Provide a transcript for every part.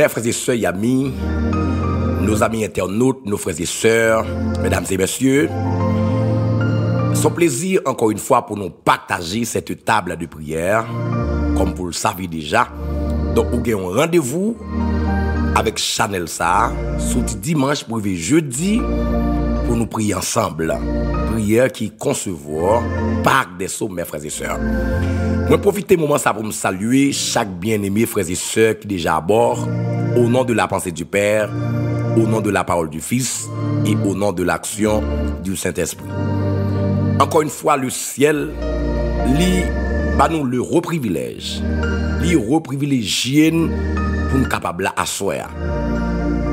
Mes frères et sœurs, amis, nos amis internautes, nos frères et sœurs, mesdames et messieurs, c'est un plaisir encore une fois pour nous partager cette table de prière, comme vous le savez déjà. Donc, nous avons un rendez-vous avec Chanel Sa, sous dimanche pour jeudi, pour nous prier ensemble. Prière qui concevoir par des sauts, mes frères et sœurs. Je profite du moment ça pour me saluer chaque bien-aimé frères et sœurs qui est déjà à bord, au nom de la pensée du Père, au nom de la parole du Fils et au nom de l'action du Saint-Esprit. Encore une fois, le ciel, nous le reprivilège. Lui reprivilégié pour nous capables d'asseoir.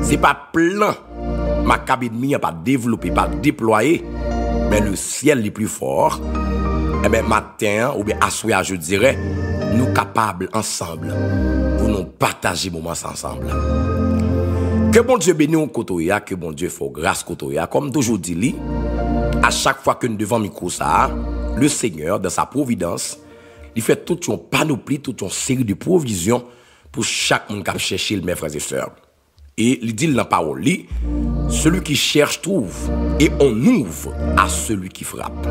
Ce n'est pas plein, ma cabine n'a pas développé, pas déployé, mais le ciel est plus fort. Et bien, matin, ou bien asseoir, je dirais, nous capables ensemble pour nous partager moments ensemble. Que bon Dieu bénisse au côté, que bon Dieu fasse grâce côté. Comme toujours dit, à chaque fois que nous devons micro ça, le Seigneur, dans sa providence, il fait toute une panoplie, toute une série de provisions pour chaque monde qui a cherché, mes frères et sœurs. Et il dit dans la parole, celui qui cherche trouve, et on ouvre à celui qui frappe.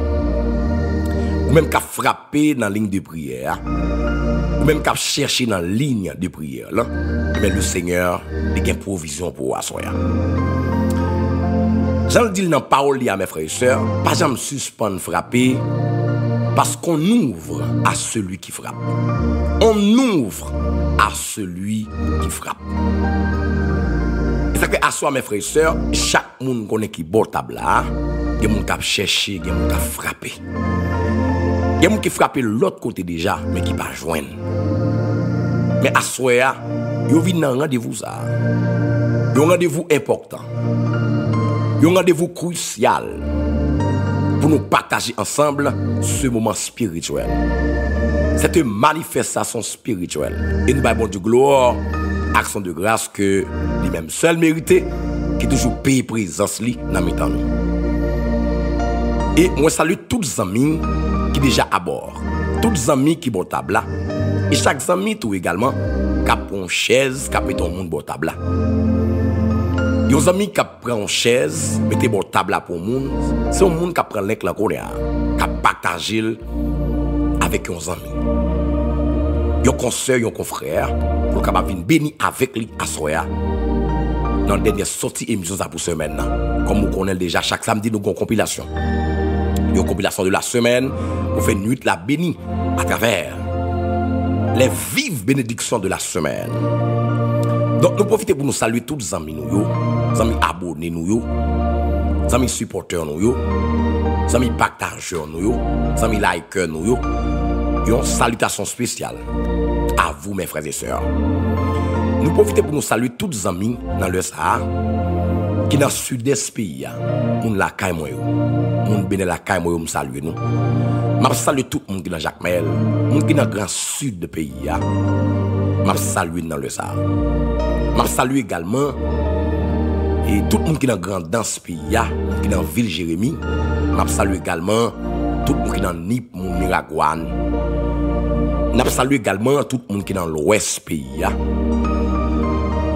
Ou même qui a frappé dans la ligne de prière, ou même qui a cherché dans la ligne de prière, là, mais le Seigneur a une provision pour asseoir. J'en le dis dans la parole à mes frères et sœurs, pas jamais suspendre frapper, parce qu'on ouvre à celui qui frappe. On ouvre à celui qui frappe. Et ça fait à soi, mes frères et sœurs, chaque monde connaît qui bord table là, il y a des gens qui cherché, il y a des gens qui frappé. Il y a des gens qui frappent l'autre côté déjà, mais qui ne pas joindre. Mais à soi, il y a un rendez-vous ça. Il y a un rendez-vous important. Il y a un rendez-vous crucial pour nous partager ensemble ce moment spirituel. C'est une manifestation spirituelle. Et nous avons du gloire, action de grâce que lui-même seul mérité, qui toujours paye présence dans mes temps. Et moi salue tous les amis qui sont déjà à bord. Tous les amis qui sont à table là. Et chaque ami tout également qui a une chaise, qui a tout le monde à table là. Il y a des amis qui prennent une chaise, mettez une table là pour le monde. C'est un monde qui prend l'éclat qui a partagé avec un ami. Il y a un conseil, il y a un confrère, pour qu'il vienne bénir avec lui à soir. Dans la dernière sortie émission pour semaine. Comme vous connaissez déjà, chaque samedi, nous avons une compilation. Il y a une compilation de la semaine pour faire une nuit la bénie à travers les vives bénédictions de la semaine. Donc, nous profitons pour nous saluer tous les amis, les amis abonnés, les amis supporters, les amis partageurs, les amis likers. Une salutation spéciale à vous, mes frères et sœurs. Nous profitons pour nous saluer tous les amis dans le Sahara qui sont dans le sud-est pays. Nous la caille, nous béné la caille, nous saluons nous. Je salue tout le monde qui est dans Jacmel, nous qui est dans le grand sud du pays. Je salue dans le Sahara. Je salue également et tout le monde qui est dans le grand danse pays, qui est dans la ville Jérémie. Je salue également tout le monde qui est dans Nip, Miragouane. Je salue également tout le monde qui est dans l'ouest pays.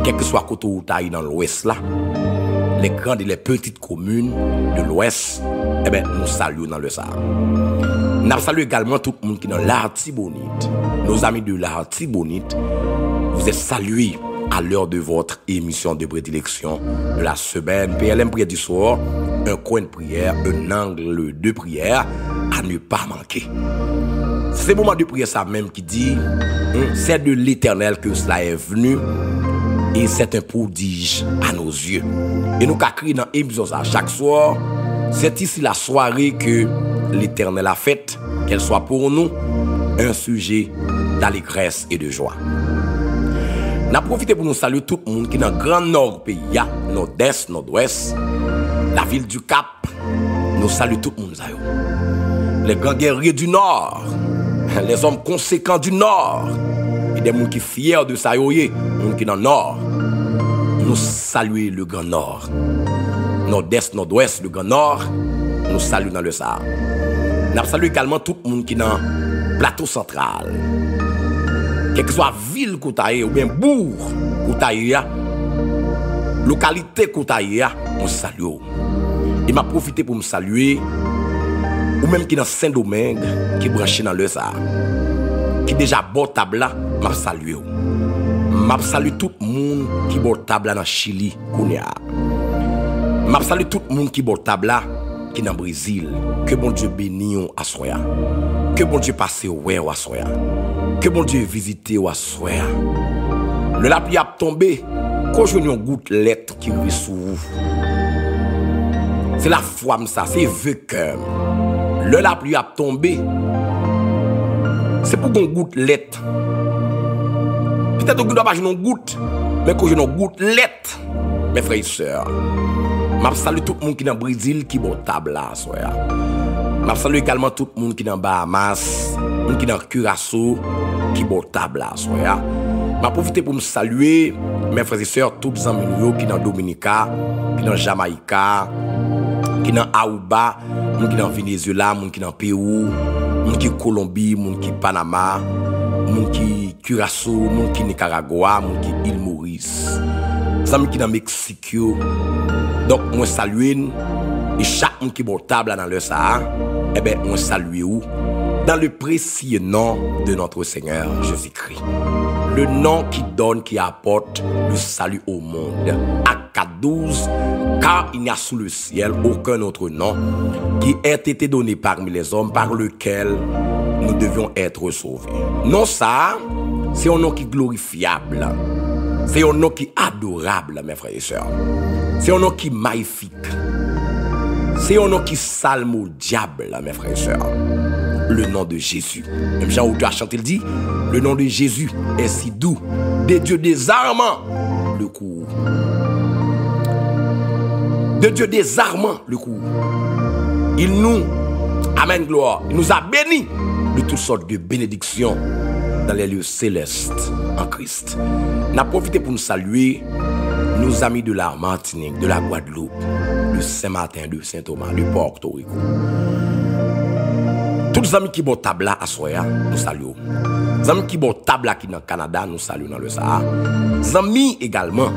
Quel que soit côté où tu dans l'ouest là, les grandes et les petites communes de l'ouest, eh bien, nous saluons dans le Sahara. Nous saluons également tout le monde qui est dans l'Artibonite. Nos amis de l'Artibonite, vous êtes salués à l'heure de votre émission de prédilection de la semaine. PLM prière du soir, un coin de prière, un angle de prière à ne pas manquer. C'est le moment de prière ça même qui dit, c'est de l'Éternel que cela est venu et c'est un prodige à nos yeux. Et nous crions dans l'émission ça chaque soir, c'est ici la soirée que l'Éternel a faite, qu'elle soit pour nous un sujet d'allégresse et de joie. Nous avons profité pour nous saluer tout le monde qui est dans le grand nord pays, nord-est, nord-ouest, la ville du Cap. Nous saluons tout le monde. Les grands guerriers du nord, les hommes conséquents du nord, et des gens qui sont fiers de ça, les gens qui sont dans le nord. Nous saluons le grand nord. Nord-est, nord-ouest, le grand nord, nous saluons dans le Sahara. Nous saluons également tout le monde qui est dans le plateau central. quelle que soit ville que tu ou bien bourg que tu localité que tu on salue. Il m'a profité pour me saluer, ou même qui dans Saint-Domingue, qui est branché dans le ça, qui déjà bon table là, m'a salué. M'a salué tout le monde qui bon table là dans Chili, m'a salué tout le monde qui bon table là, qui dans Brésil. Que bon Dieu bénisse à soya. Que bon Dieu passe ouais à soya. Que bon Dieu visite à soya. Le la pluie a tombé, quand je une gouttelette qui vit sous vous. C'est la foi, ça, c'est vieux cœur. Le la pluie a tombé, c'est pour qu'on gouttelette. Peut-être que vous n'avez pas une goutte, mais quand je une gouttelette, mes frères et sœurs. Je salue tout le monde qui est dans le Brésil, qui est dans table là. Je salue également tout le monde qui est dans Bahamas, qui est dans Curaçao, qui est dans table là. Je profite pour me saluer mes frères et sœurs, tous les amis qui sont dans Dominica, qui sont dans Jamaïca, qui sont dans Aruba, qui sont dans Venezuela, qui sont dans Pérou, qui sont dans Colombie, qui sont dans Panama, qui sont dans Curaçao, qui sont dans Nicaragua, qui sont dans Île Maurice, les amis qui sont dans Mexique. Donc, moi salue, et chaque monde qui est portable dans le Sahara, eh bien, moi salue dans le précieux nom de notre Seigneur Jésus-Christ. Le nom qui donne, qui apporte le salut au monde. Acte 12, car il n'y a sous le ciel aucun autre nom qui ait été donné parmi les hommes par lequel nous devions être sauvés. Non, ça, c'est un nom qui est glorifiable. C'est un nom qui est adorable, mes frères et sœurs. C'est un nom qui est magnifique. C'est un nom qui salme au diable, mes frères et sœurs. Le nom de Jésus. Même Jean-Auteur a chanté, il dit, le nom de Jésus est si doux, des dieux désarmant le cours. De Dieu désarmant le cours. Il nous, amen gloire, il nous a bénis de toutes sortes de bénédictions dans les lieux célestes en Christ. On a profité pour nous saluer nos amis de la Martinique, de la Guadeloupe, de Saint-Martin, de Saint-Thomas, de Porto Rico. Tous les amis qui sont table à Soya, nous saluons. Les amis qui sont table qui dans le Canada, nous saluons dans le Sahara. Les amis également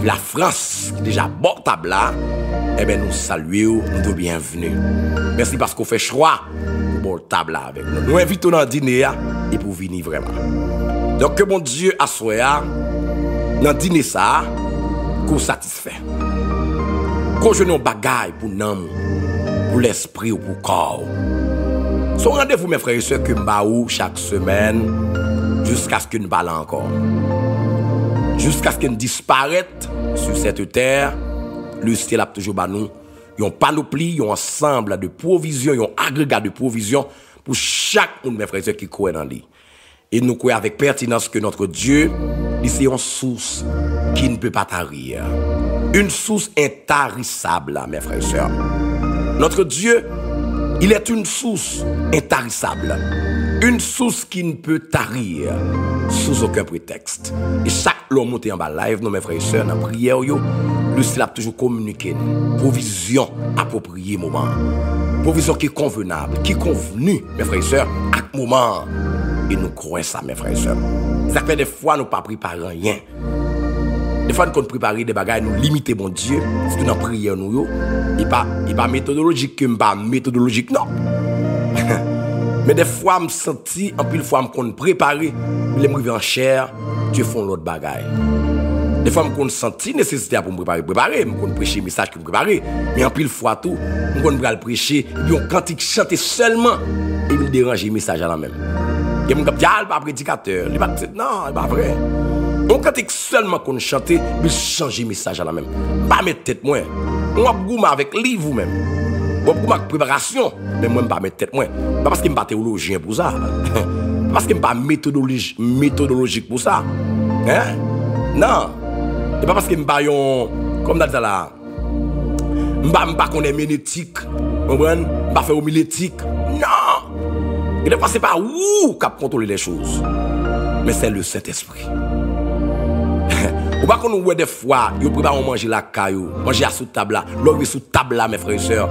de la France, qui déjà bon table, eh bien nous saluons, nous sommes bienvenus. Merci parce qu'on fait choix pour bon table avec nous. Nous invitons dans le dîner et pour venir vraiment. Donc que bon Dieu à Soya, dans le dîner ça, qu'on satisfait. Qu'on je n'ai pas bagaille pour l'âme, pour l'esprit ou pour le corps. Son rendez-vous, mes frères et sœurs, que nous chaque semaine, jusqu'à ce que nous parlons encore. Jusqu'à ce que nous disparaissons sur cette terre, le ciel a toujours bas nous. Il y a une panoplie, un ensemble de provisions, un agrégat de provisions pour chaque un de mes frères et sœurs qui croient dans lui. Et nous croyons avec pertinence que notre Dieu, c'est une source qui ne peut pas tarir. Une source intarissable, mes frères et sœurs. Notre Dieu, il est une source intarissable. Une source qui ne peut tarir sous aucun prétexte. Et chaque l'homme monté en bas live, nos mes frères et sœurs, dans la prière, le ciel a toujours communiqué. Provision appropriée moment. Provision qui est convenable, qui est convenue, mes frères et sœurs, à moment. Et nous croyons ça, mes frères et sœurs. Ça fait des fois, nous ne pas préparer rien. Des fois, nous préparer des bagages, nous limiter, mon Dieu, parce que nous prions, nous, il n'est pas méthodologique, que pas méthodologique, non. Mais des fois, je me sens, en pile fois, je me préparer, je me reviens en chair, Dieu fait l'autre bagaille. Des fois, je me sens nécessité pour me préparer, je me prêcher un message pour me préparer. Mais en pile fois, tout, je me prêcher, et on cantique chanter seulement, et il dérange le message à la même. Et je me dis, ah, il n'est pas prédicateur, non, il n'est pas vrai. On cantique seulement qu'on chante, il change le message à la même. Pas mettre tête moins. On va goûter avec lui vous-même. On va avec préparation, mais moi, je ne vais pas mettre tête moins. Pas parce que je ne suis pas théologien pour ça. Pas parce que je ne suis pas méthodologique pour ça. Hein? Non. Et pas parce que je ne suis pas, comme dans là, je ne suis pas ménétique. Je ne suis pas faire homilétique. Non. Et des fois, ce n'est pas vous qui contrôlez les choses. Mais c'est le Saint-Esprit. Ou pas qu'on nous des fois, vous préparez à manger la caillou, manger à sous table là, l'autre sous table là, mes frères et sœurs.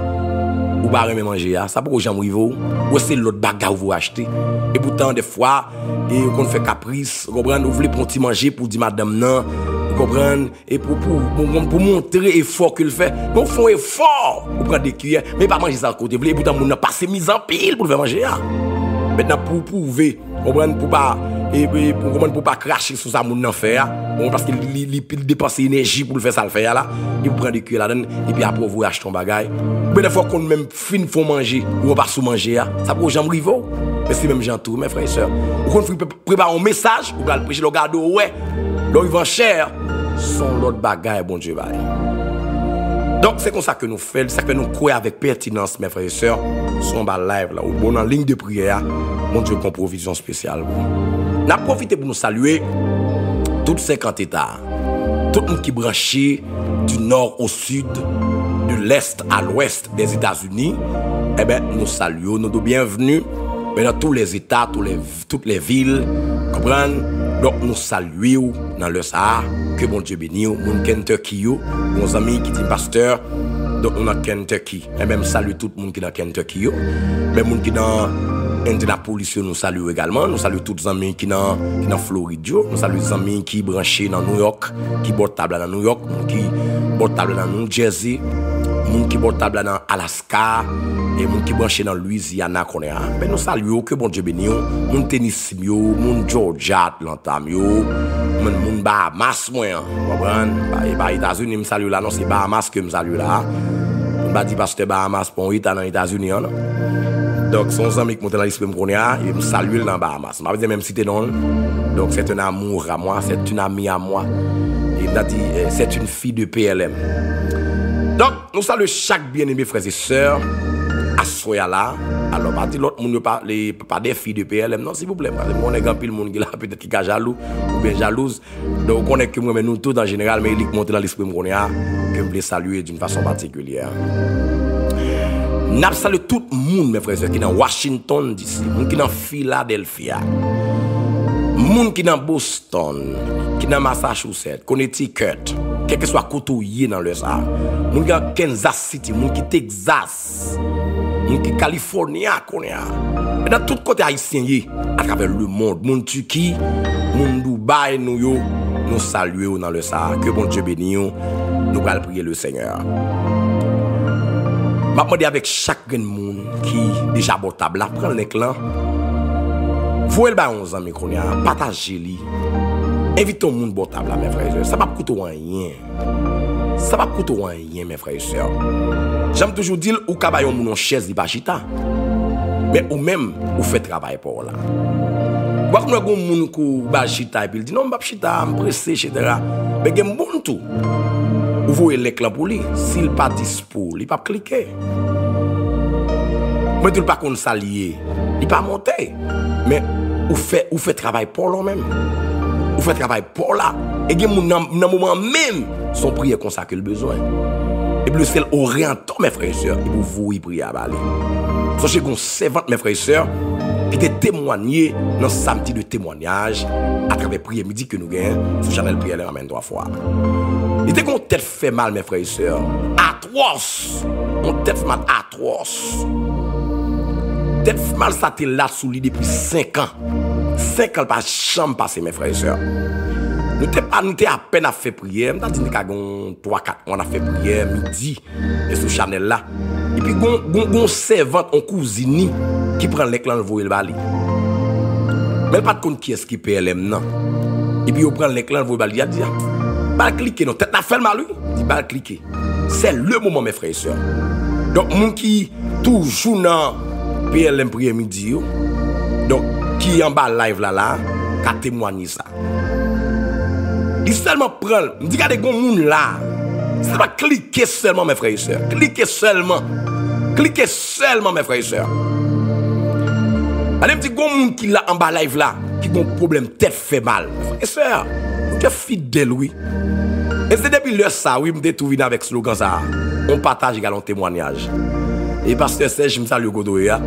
Ou pas aimer manger, ça pour jamais arriver, ou c'est l'autre bagarre vous achetez. Et pourtant, des fois, et qu'on fait caprice, vous comprenez, vous voulez pour petit manger pour dire madame non, vous comprenez, et pour montrer l'effort qu'il fait, nous faisons effort pour prendre des cuillères, mais pas manger ça à côté, et pourtant, on n'a pas mis en pile pour le faire manger. Maintenant, pour prouver, vous comprenez, pour pas cracher sur ça, mon faire, parce qu'il dépense l'énergie pour le faire ça, le faire là, il prend des cuillères là-dedans, et puis après, vous achetez un bagage. Mais des fois qu'on même fin faut manger, ou on pas sous manger, ça peut jamais arriver. Mais c'est même gentil, mes frères et sœurs. Ou qu'on prépare un message, ou qu'on prêche le gado, ouais, donc ils vont cher, son l'autre bagage, bon Dieu, bye. Donc c'est comme ça que nous faisons, ça que nous croyons avec pertinence, mes frères et sœurs, sur un live là, ou bon en ligne de prière, mon Dieu, qu'on provision spéciale. Nous avons profité pour nous saluer tous 50 États, tout le monde qui est branché du nord au sud, de l'est à l'ouest des États-Unis. Eh bien, nous saluons, nous sommes bienvenus dans tous les États, toutes les villes, comprenez? Donc nous saluons dans le Sahara, que bon Dieu bénisse, mon Kentucky, nos amis qui disent pasteur, donc on a Kentucky. Et même salut tout le monde qui est dans Kentucky, même monde qui est dans Indianapolis, nous saluons également. Nous saluons tous les amis qui sont dans Floride, nous saluons les amis qui sont branchés dans New York, qui portent table dans New York, qui portent table dans New Jersey, qui portent table dans Alaska, et gens qui branchés dans Louisiana. Mais nous saluons que bon Dieu bénisse, mon Tennessee, mon Georgia, Atlanta, mon Bahamas, moi, les États-Unis, me salue là, non, c'est Bahamas que me salue là. Je ne dis pas que c'est Bahamas pour un dans les États-Unis. Donc, son ami qui monte dans l'esprit, il me salue dans Bahamas. Je ne même citer non. Donc, c'est un amour à moi, c'est une amie à moi. Il m'a dit, c'est une fille de PLM. Donc, nous saluons chaque bien-aimé frères et sœurs à Soyala. Alors, pas dire l'autre monde pas des filles de PLM, non, s'il vous plaît. Parce que on est grand pile monde qui là, peut-être qui est jaloux ou bien jalouse. Donc, on est que moi, mais nous tous en général, mais il monte dans l'esprit, que je voulais saluer d'une façon particulière. Nous saluons tout le monde, mes frères et sœurs, qui est dans Washington, DC, qui est dans Philadelphia, qui est dans Boston, qui est dans Massachusetts, Connecticut, quel que soit côté dans le Sahara, qui est dans Kansas City, qui est Texas, qui est Californie, et dans tout côté haïtien, à travers le monde, mon Turquie, mon Dubaï, nous saluons dans le Sahara. Que bon Dieu bénisse, nous allons prier le Seigneur. Je vais demander avec chaque monde qui est déjà portable, prendre l'écran, voyez le ballon, partagez-le, invitez le monde portable, mes frères et sœurs. Ça ne va pas coûter rien. Ça ne va pas coûter rien, mes frères et sœurs. J'aime toujours dire, ou travaille en chaise, il pas chita. Mais ou même, ou fait travail pour là. Quand on a des gens qui ont chita, et puis ils disent non, je ne vais pas chita, je suis pressé, etc. Mais il y a un bon tout. Vous voyez l'écran pour lui, s'il n'est pas dispo, il ne peut pas cliquer. Mais tout le pas qu'on s'allie, il ne peut pas monter. Mais vous faites travail pour lui-même. Vous faites travail pour là. Et dans le moment même, son prière consacre le besoin. Et puis le ciel orientant, mes frères et sœurs, et vous priez à Bali. Sachez qu'on servante, mes frères et sœurs, qui était témoigné dans ce samedi de témoignage à travers prière midi que nous gagnons sur Chanel Prière Amen 3 fois. Il était qu'on tête fait mal, mes frères et sœurs. Atroce. On tête fait mal atroce. Tête fait mal, ça t'est là sous lui depuis 5 ans. 5 ans, pas chambre passé, mes frères et sœurs. Nous t'es à peine à faire prière. Nous t'avons dit que 3-4 mois on a fait prière midi et sur Chanel là. Et puis gon servante en cousine qui prend l'écran le voyer le bali. Mais pas de compte qui est-ce qui PLM non. Et puis on prend l'écran le voyer le bali, il dit pas cliquer non, tête n'a fait mal lui. Dit pas cliquer. C'est le moment, mes frères et sœurs. Donc moun qui toujours dans PLM prière midi donc qui en bas live là qu'a témoigné ça. Il seulement prend, me dit qu'il y a des gens là. C'est pas cliquer seulement, mes frères et sœurs. Cliquez seulement. Cliquez seulement, mes frères et sœurs. Allez, me dit qu'il y a des gens qui là en bas live là, qui ont un problème tête fait mal. Mes frères et sœurs, vous êtes fidèles, oui. Et c'est depuis l'heure ça, oui, je me trouve avec ce slogan ça. On partage également témoignage. Et pasteur Serge, je me salue au Godoya.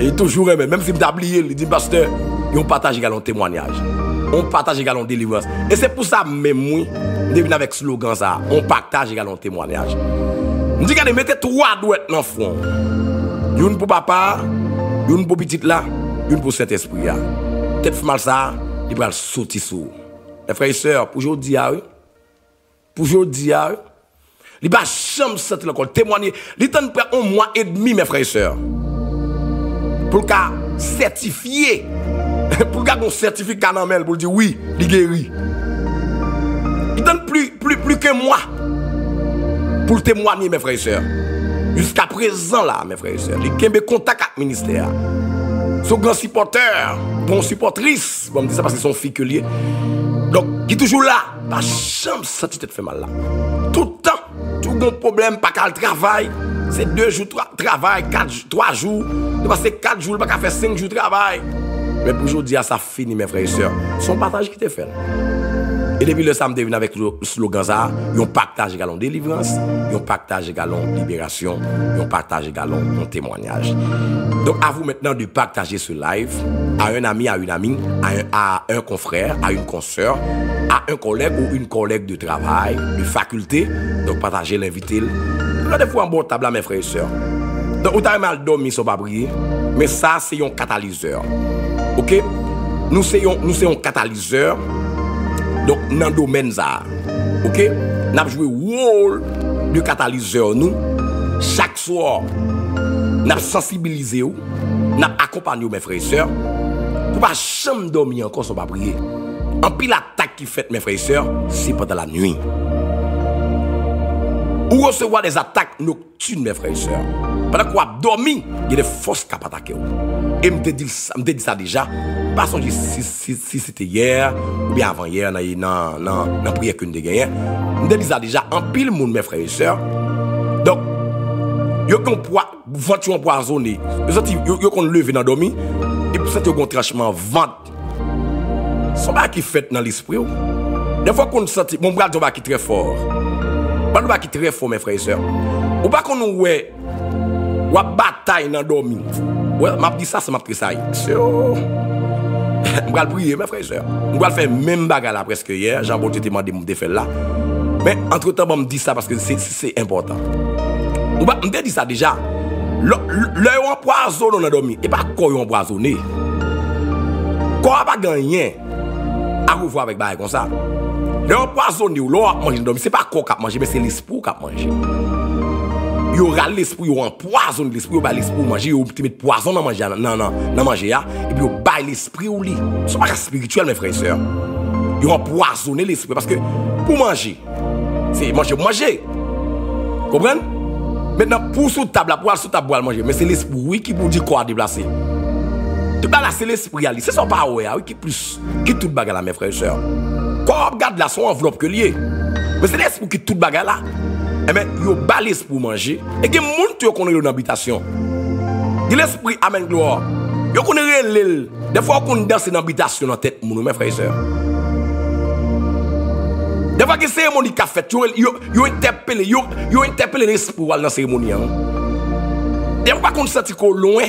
Et toujours, même si je me oublié, il dit pasteur, on partage également témoignage. On partage également délivrance. Et c'est pour ça même moi, je viens avec ce slogan ça. On partage également témoignage. Je dis qu'elle mettez 3 douettes dans le front. Une pour papa, une pour petite là, une pour cet esprit là. Peut-être mal ça, il va sauter sous. Les frères et sœurs, pour aujourd'hui, pour aujourd'hui, il va jamais sentir encore témoigner. Il est près un mois et demi, mes frères et sœurs. Pour le cas certifié, pour le cas qu'on certificat pour dire oui, il guérit. Il donne plus qu'un mois pour témoigner, mes frères et sœurs. Jusqu'à présent, là, mes frères et sœurs, il y a contact avec le ministère. Son grand supporter, bon supportrice, bon, me dire ça parce que son fille que lié. Donc, qui est toujours là, pas jamais senti tête fait mal là. Tout le temps, tout bon problème, pas qu'à le travail. C'est 2 jours de travail, 3 jours. De passer 4 jours, pas qu'à faire 5 jours de travail. Mais pour aujourd'hui, ça fini, mes frères et sœurs. Son partage qui t'est fait. Et depuis le samedi, venu avec le slogan ça, un partage également délivrance, un partage également libération, un partage également un témoignage. Donc à vous maintenant de partager ce live à un ami, à une amie, à un confrère, à une consoeur, à un collègue ou une collègue de travail, de faculté. Donc partagez l'invité. Des fois un bon table mes frères et sœurs. Donc vous avez mal dormi, ça va briller, mais ça c'est un catalyseur. OK? Nous c'est un catalyseur. Donc, dans le domaine ça, ok, nous avons joué le rôle de catalyseur nous. Chaque soir, nous avons sensibilisé, nous avons accompagné mes frères et sœurs. Pour ne pas jamais dormir encore sans pas prier. En pile l'attaque qui fait mes frères et sœurs, c'est pendant la nuit. Ou recevoir des attaques nocturnes, mes frères et sœurs. Pendant qu'on a dormi, il y a des forces qui ont attaqué. Et je me dis ça déjà. Pas si c'était hier ou bien avant hier, dans la prière que nous avons gagné. Je me dis ça déjà. En pile monde, mes frères et sœurs. Donc, ils ont voiture empoisonnée. Ils ont levé dans le dormi. Et puis, c'est un tranchement vente. Ce n'est pas qui fait dans l'esprit. Des fois qu'on sent, mon bras qui est très fort. Mon bras qui est très fort, mes frères et sœurs. Ou pas qu'on nous voit, ou bataille dans le dormi. Ouais, m'a dit ça, c'est m'a pris ça. Je vais prier, mes frères et sœurs. Je vais faire même bagarre là presque hier. Jean-Paul te demandé de faire là. Mais entre-temps, je me dis ça parce que c'est important. Je me dis ça déjà. L'œil empoisonné dans le dormi. Et pas quoi empoisonné. Quoi pas gagné à revoir avec bagarre comme ça. L'œil empoisonné ou l'œil manger dans le dormi. C'est pas quoi qui a mangé, mais c'est l'esprit qui a mangé. Il y aura l'esprit, il y aura empoisonné l'esprit, il y aura l'esprit manger, il y aura mettre poison dans manger, et puis il y aura l'esprit ou lit. Ce n'est pas spirituel, mes frères et sœurs. Il y aura empoisonné l'esprit, parce que pour manger, c'est manger pour manger. Comprenez? Maintenant, pour sous table, pour sous table, manger, mais c'est l'esprit qui vous dit quoi à déplacer. Tout là, c'est l'esprit, c'est son power, qui plus, qui tout bagarre là, mes frères et sœurs. Quand on regarde là, son enveloppe que lié, mais c'est l'esprit qui tout bagarre là. Eh bien, il y a balise pour manger. Et il y a des gens qui connaissent l'habitation. L'esprit amène gloire. Il y a des gens des fois qu'on danse dans l'habitation dans la tête, mes frères et sœurs. Des fois que c'est une cérémonie qui a fait, ils ont interpellé l'esprit dans la cérémonie. Des fois qu'on sent qu'on loin.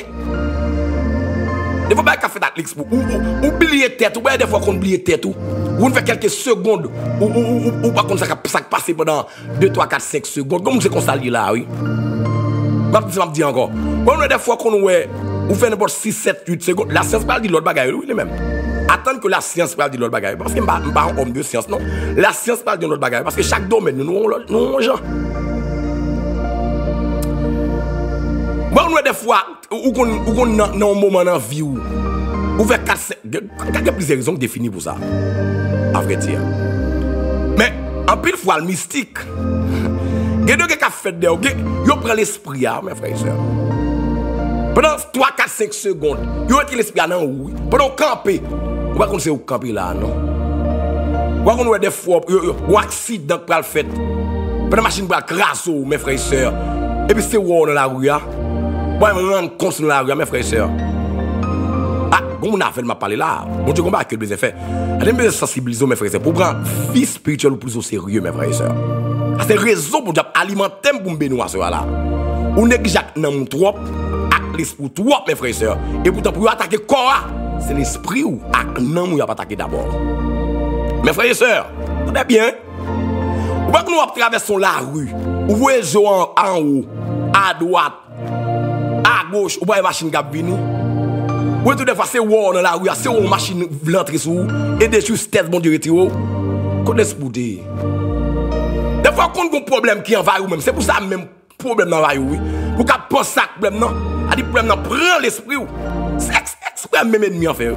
Des fois qu'on fait l'expo. Ou oublier tête, ou bien des fois qu'on oublie tête. Ou on fait quelques secondes, ou pas comme ça passe pendant 2, 3, 4, 5 secondes. Comme c'est qu'on s'allie là, oui. Je vais me dire encore. On a des fois qu'on ou fait n'importe 6, 7, 8 secondes. La science parle de l'autre bagaille, oui, même. Attendre que la science parle de l'autre bagaille. Parce que je ne suis pas un homme de science, non. La science parle de l'autre bagaille. Parce que chaque domaine, nous avons gens. Bon, on a des fois, où on a un moment dans la vie où fait 4, 5, il y a plusieurs raisons définies pour ça. À vrai dire. Mais en pile fois, le mystique, il y a des gens qui ont fait des gens, ils prennent l'esprit, mes frères et sœurs. Pendant 3, 4, 5 secondes, ils ont l'esprit dans où. Pendant camper, on va qu'on sait où camper là, non? On va qu'on a des fois, un accident qui va le faire. Pendant la machine va craser, mes frères et sœurs. Et puis c'est où dans la rue, moi, je me rends compte dans la rue, mes frères et sœurs. Comme on a fait m'a parler là, bon Dieu, comment que besoin faire? On a besoin de sensibiliser mes frères et sœurs pour prendre vie spirituelle plus au sérieux, mes frères et sœurs. C'est raison pour alimenter pour me bénir à ce là. On néglige dans trop, avec l'esprit trop, mes frères et sœurs. Et pourtant pour attaquer corps, c'est l'esprit ou avec non ou pas attaquer d'abord. Mes frères et sœurs, attendez bien. Ou pas que nous traversons la rue, ou voyez les gens en haut, à droite, à gauche, ou pas une machine qui vient. Ou tout des fois c'est war dans la rue, c'est une machine l'entrée sous et des choses tête bon Dieu retire. Qu'on est pour dire. Des fois qu'on a un problème qui envahit ou même, c'est pour ça même problème envahit oui. Pour qu'à penser ça problème non, a dit problème non prend l'esprit ou. C'est exprès même ennemi en fait.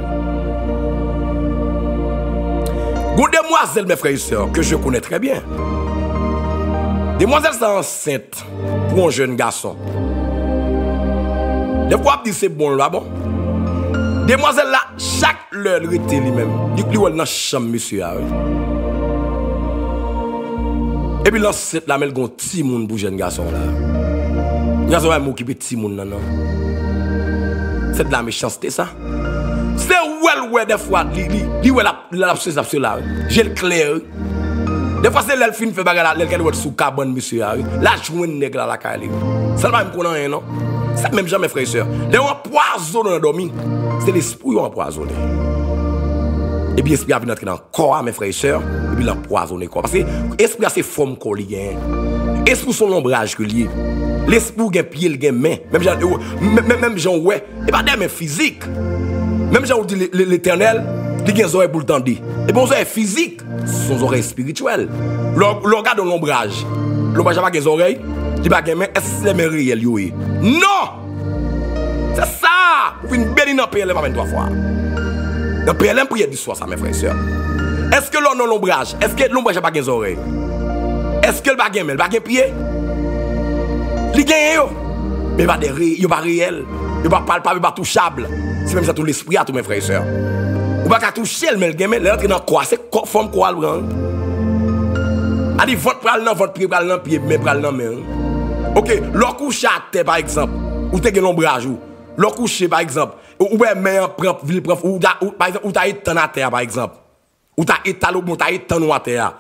Une demoiselle, mes frères et sœurs, que je connais très bien. Demoiselle, c'est enceinte pour un jeune garçon. Des fois, on dit c'est bon là, bon. Demoiselle là, chaque heure, elle était lui-même. Il est dans la chambre, monsieur. Et puis, l'enceinte là, elle a un petit monde pour jeune garçon là. Le garçon va m'occuper de petit monde là, non. C'est de la méchanceté, ça. C'est ouais des fois, la là. J'ai le clair. Des fois, c'est l'elfine fait bagarre, l'elfine est sous cabane, monsieur. La journée nègre la caille. Ça ne va pas me connaître, non? C'est même jamais, frère et sœur. Les empoisonnés dans le dormi, c'est l'esprit qui empoisonné. Et puis, l'esprit a venu entrer dans le corps, mes frères et sœurs, et puis l'empoisonné. Parce que l'esprit a ses formes qu'on lit. L'esprit son ombrage que lié. L'esprit a pied, il a main. Même gens, ouais. Et pas des mains physiques. Même si on dit l'éternel, il y a des oreilles pour le temps. Et bon, oreilles physiques, ce sont oreilles spirituelles. Le regarde l'ombrage. L'ombrage n'a pas des oreilles, il n'a pas des mains. Est-ce que c'est les mains réelles? Non! C'est ça! Vous faites une belle dans le PLM 23 fois. Dans le PLM, pour y du soir, ça, mes frères et sœurs. Est-ce que l'on a l'ombrage? Est-ce que l'ombrage n'a pas des oreilles? Est-ce que le bagage n'a pas des pieds? Il gagne, mais il n'est pas réel. Il ne parle pas, il n'est pas touchable. C'est même ça tout l'esprit à tous mes frères et sœurs. Ou pas qu'à toucher le gamin, il entre dans quoi? C'est forme quoi le grand? A dit votre pral dans votre pied, pral dans pied, mais pral dans main. OK, leur couche à terre par exemple, ou t'es l'ombrage ou leur coucher par exemple, ou bien main prend ou par exemple ou t'as éteint à terre par exemple. Ou t'as éteint ou t'as éteint à terre.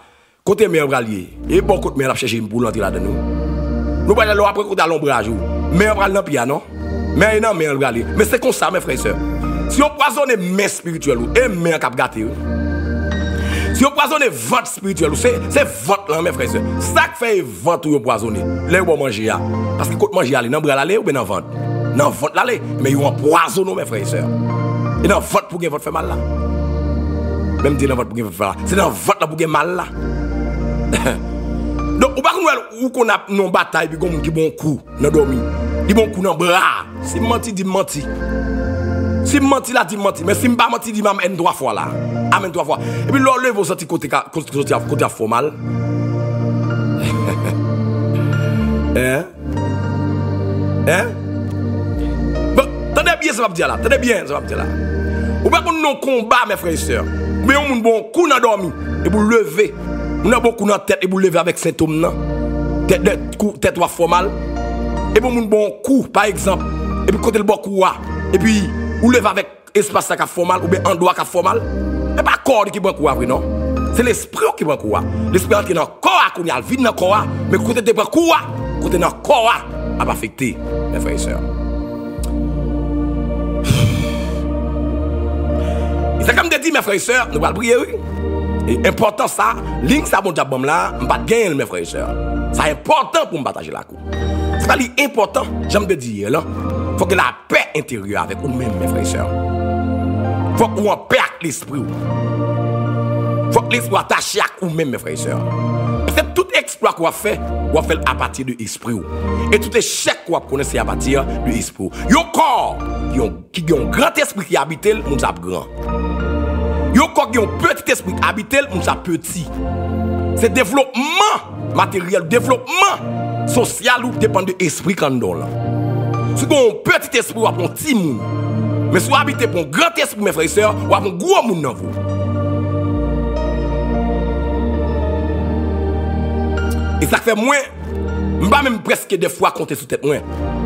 Côté main bralier. Et bon côté main la chercher pour l'entrer là dedans. Nous pas là après côté l'ombrage ou main pral dans pied non? Mais non, mais c'est comme ça, mes frères et sœurs. Si on poisonne mes spirituels, et mes cap gâté, si on poisonne votre spirituel, c'est votre là, mes frères et sœurs. Ça qui fait votre ou poisonner. Là, vous mangez. Parce que quand vous mangez, vous dans bras ou bien dans ventre. Dans votre l'aller, mais vous empoisonnez, mes frères et sœurs. Et dans votre pour que votre fait mal là. Même dire dans votre pour que votre fait mal. C'est dans votre là pour que mal là. Donc, vous ne qu'on a une bataille, puis qu'on a bon coup dans dormi. Dit bon coup dans bras. Si menti, dit menti. Si menti là, dit menti. Mais si pas menti, dit m'amène 3 fois là. Amène 3 fois. Et puis l'autre vous sorti côté formal. Hein? Bon, tenez bien ça va dire là. Tenez bien ça va dire là. Ou pas qu'on non combat mes frères et sœurs. Mais on bon coup dans dormi et vous lever. On a beaucoup dans tête et vous lever avec cet homme là. Tête 3 fois mal. Et bon, bon coup, par exemple, et puis côté le bon coup, et puis, ou lève avec espace qui a formal, ou bien endroit qui a formal, mais pas corps qui prend coup après, non? C'est l'esprit qui prend coup. L'esprit qui est dans le corps, qui est vide dans le corps, mais côté de prend coup, côté dans le corps, a pas affecté, mes frères et sœurs. C'est comme je dis, mes frères et sœurs, nous allons prier, oui. Et important ça, link ça, bon diable là, je ne vais pas gagner, mes frères et sœurs. C'est important pour me partager la cour. C'est pas important, j'aime te dire là. Il faut que la paix intérieure avec vous-même, mes frères et sœurs. Il faut qu'on paix avec l'esprit. Il faut que l'esprit attaché à vous-même, mes frères et sœurs. Parce que tout exploit qu'on fait, on fait à partir de l'esprit. Et tout échec qu'on connaît, c'est à partir de l'esprit. Il y a un corps qui a un grand esprit qui habite, on a grand. Il y a un corps qui a un petit esprit qui habite, on a petit. C'est développement matériel, développement social ou dépend de l'esprit qu'on donne. Si vous avez un petit esprit, vous avez un petit monde. Mais si vous habitez pour un grand esprit, mes frères et sœurs, vous avez un gros monde dans vous. Et ça fait moins, je ne vais pas même presque des fois compter sur tête moins.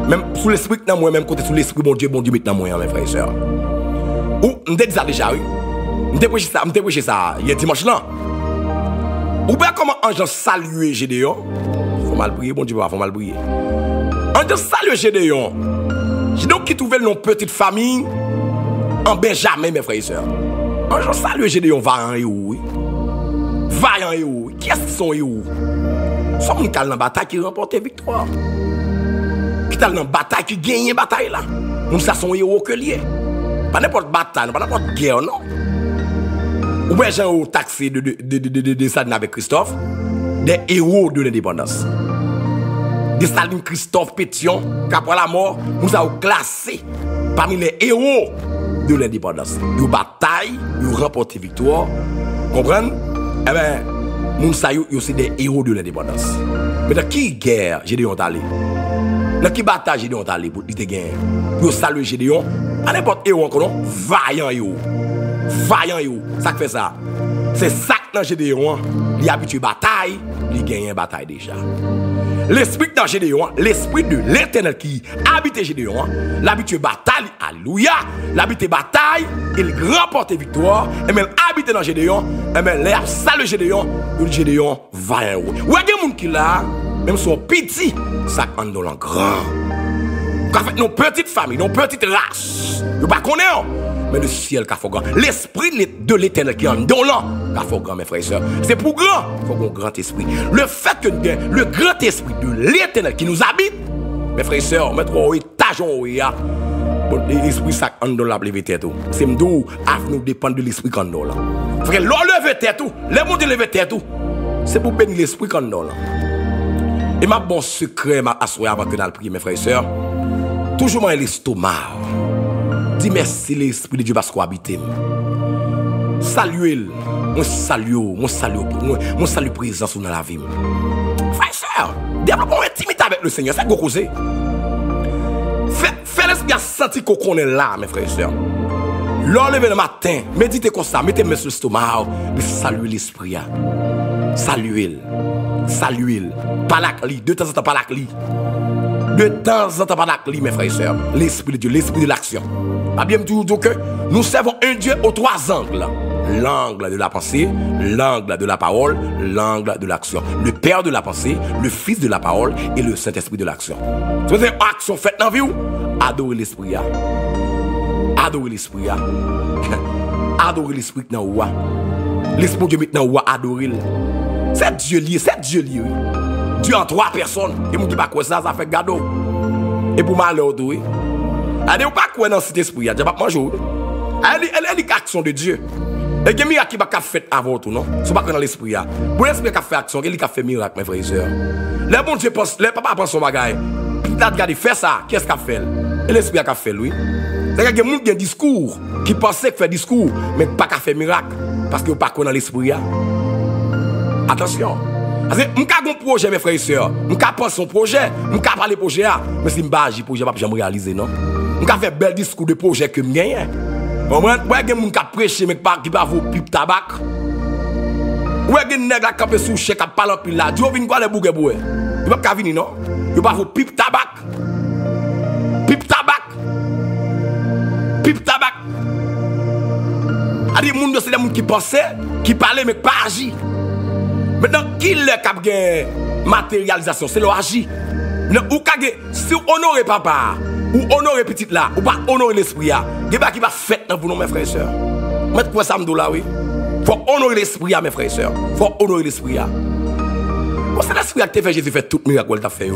Même sous l'esprit dans moi, même compter sur l'esprit, bon Dieu, maintenant moi, mes frères et sœurs. Ou, je dis ça déjà, oui. Je prêché ça, il y a dimanche là. Ou bien comment ange saluer Gédéon? Faut mal prier, bon Dieu, faut mal prier. Ange saluer Gédéon. Gédéon qui trouvait nos petites familles en Benjamin, mes frères et sœurs. Ange saluer Gédéon, vaillant et où? Vaillant et où? Qui est-ce qui sont et où? Sont une calme dans la bataille qui remporte victoire. Qui dans une bataille qui gagne une bataille là. Nous ça sont héros que lié. Pas n'importe bataille, pas n'importe guerre, non. Ou bien j'ai au taxi de Staline avec Christophe, des héros de l'indépendance. De Staline Christophe Pétion, qu'après la mort, nous avons classé parmi les héros de l'indépendance. Ils bataille, ils remportent victoire. Comprenez? Eh bien, nous savons aussi des héros de l'indépendance. Mais dans qui guerre, Gédéon allé? Dans qui bataille, Gédéon allé pour te gagner? Pour saluer Gédéon, à n'importe héros encore, vaillant héros. Vaillant héros. Ça fait ça. C'est ça que dans Gédéon, il a habitué bataille, il gagne une bataille déjà. L'esprit dans Gédéon, l'esprit de l'Éternel qui habite Gédéon, l'habitué bataille, alléluia, l'habitué bataille, il remporte victoire, et même habite dans Gédéon, et même l'air salut Gédéon, le Gédéon va un haut. Ou il y a des gens qui là, même son petit, ça en dans le grand. Quand fait nos petites familles, nos petites races, nous pas connaissons. Mais le ciel qui a fait grand. L'esprit de l'Éternel qui est en dolent, qui a fait grand, mes frères et sœurs. C'est pour grand, il faut qu'on grand esprit. Le fait que le grand esprit de l'Éternel qui nous habite, mes frères et sœurs, mettre au étage en haut, l'esprit ça en dolent lever tête. C'est nous, nous dépend de l'esprit qui en dolent. Frère, l'on lever tête, les monde lever tête, c'est pour bénir l'esprit qui en dolent. Et ma bon secret, ma assoir avant que nous prions, mes frères et sœurs, toujours dans l'estomac. Dis merci l'esprit de Dieu parce qu'on habite. Saluez-le. Moi salue présence dans la vie. Frère et sœur, développons une intimité avec le Seigneur. C'est quoi causer? Fais l'esprit à sentir qu'on connaît là, mes frères et sœurs. L'enlever le matin, méditez comme ça, mettez-moi sur l'estomac, mais saluez l'esprit. Saluez-le. Saluez-le. Pas la clé. De temps en temps, pas la clé. De temps en temps, pas la clé, mes frères et sœurs. L'esprit de Dieu, l'esprit de l'action. Pas bien toujours dire que nous servons un Dieu aux trois angles. L'angle de la pensée, l'angle de la parole, l'angle de l'action. Le Père de la pensée, le Fils de la parole et le Saint-Esprit de l'action. Si vous avez une action faite dans la vie, adorez l'esprit. Adorez l'esprit. Adorez l'esprit dans vous. L'esprit de Dieu maintenant, adorez-le. C'est Dieu lié, c'est Dieu lié. Dieu en trois personnes. Et vous ne dites pas quoi ça fait gado. Et pour malheur, oui. Elle n'est pas quoi dans cet esprit, elle n'est pas manger. Elle est l'action de Dieu. Et il y a des miracles qui ne fait avant tout, non? Ce n'est pas dans l'esprit. Pour l'esprit qui a fait action, il a fait miracle, mes frères et sœurs. Les bons Dieu pensent, les papas pensent son bagage. Puis là, regardez, fait ça, qu'est-ce qu'il a fait? Et l'esprit a fait, lui. C'est-à-dire qu'il y a des gens qui ont un discours, qui pensaient qu'il fait discours, mais pas qu'à faire miracle. Parce qu'il n'y a pas dans l'esprit. Attention. Parce que je n'ai un projet, mes frères et sœurs. Je pense son projet. Je parle de projet. Mais si je ne projet, je ne vais pas réaliser, non? Je faire un bel discours de projet que je gagne. Vous comprenez? Vous avez des gens qui prêchent, mais qui ne vous pipe tabac. Vous avez des gens qui sont sous qui parlent en pile là. Dieu vient quoi les bougues boueux? Vous ne pouvez pas venir, non? Vous ne pouvez pas vous pipe tabac. Pipe tabac. Pipe tabac. Il y a des gens qui pensent, qui parlent, mais qui ne pas agir. Maintenant, qui est le matérialisation? C'est l'agir. Si vous honorez papa, ou honorez petit là, ou pas honorer l'esprit, il y a qui va faire dans vous, mes frères et sœurs. Mettez quoi ça me là, oui? Il faut honorer l'esprit, mes frères et sœurs. Il faut honorer l'esprit. C'est l'esprit qui a fait Jésus fait tout le miracle qu'il a fait.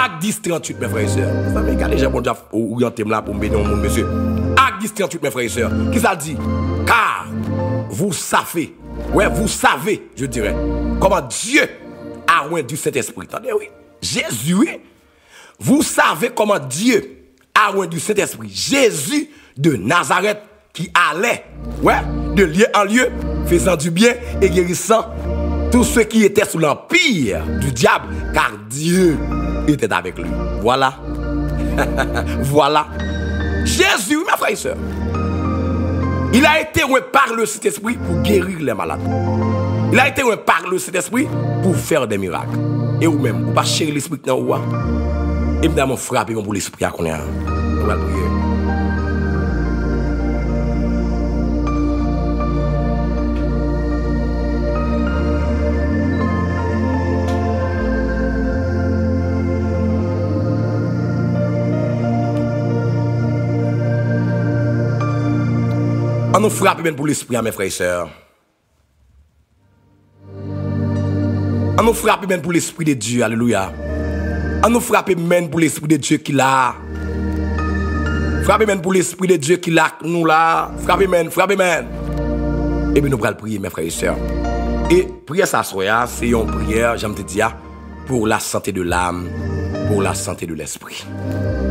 Acte 10, 38, mes frères et sœurs. Vous savez, quand les gens vont orienter là pour me bénir au monde, monsieur. Acte 10, 38, mes frères et sœurs. Qui ça dit? Car vous savez, ouais, vous savez, je dirais, comment Dieu a oint du Saint-Esprit. Attendez, oui. Jésus, oui. Vous savez comment Dieu a oint du Saint-Esprit. Jésus de Nazareth qui allait, ouais, de lieu en lieu, faisant du bien et guérissant tous ceux qui étaient sous l'empire du diable, car Dieu était avec lui. Voilà. Voilà. Jésus, mes frères et sœurs, il a été oint par le Saint-Esprit pour guérir les malades. Il a été oint par le Saint-Esprit pour faire des miracles. Et vous-même, vous pas chérir l'esprit dans vous. Évidemment, frapper pour l'esprit à qu'on est. On va prier. On nous frappe bien pour l'esprit, mes frères et sœurs. On nous frappe bien pour l'esprit de Dieu. Alléluia. On nous frappe même pour l'esprit de Dieu qui l'a. Frappez même pour l'esprit de Dieu qui l'a nous là. Frappez même, frappez même. Et bien nous allons prier mes frères et sœurs. Et prière ça soir, c'est une prière, j'aime te dire, pour la santé de l'âme, pour la santé de l'esprit.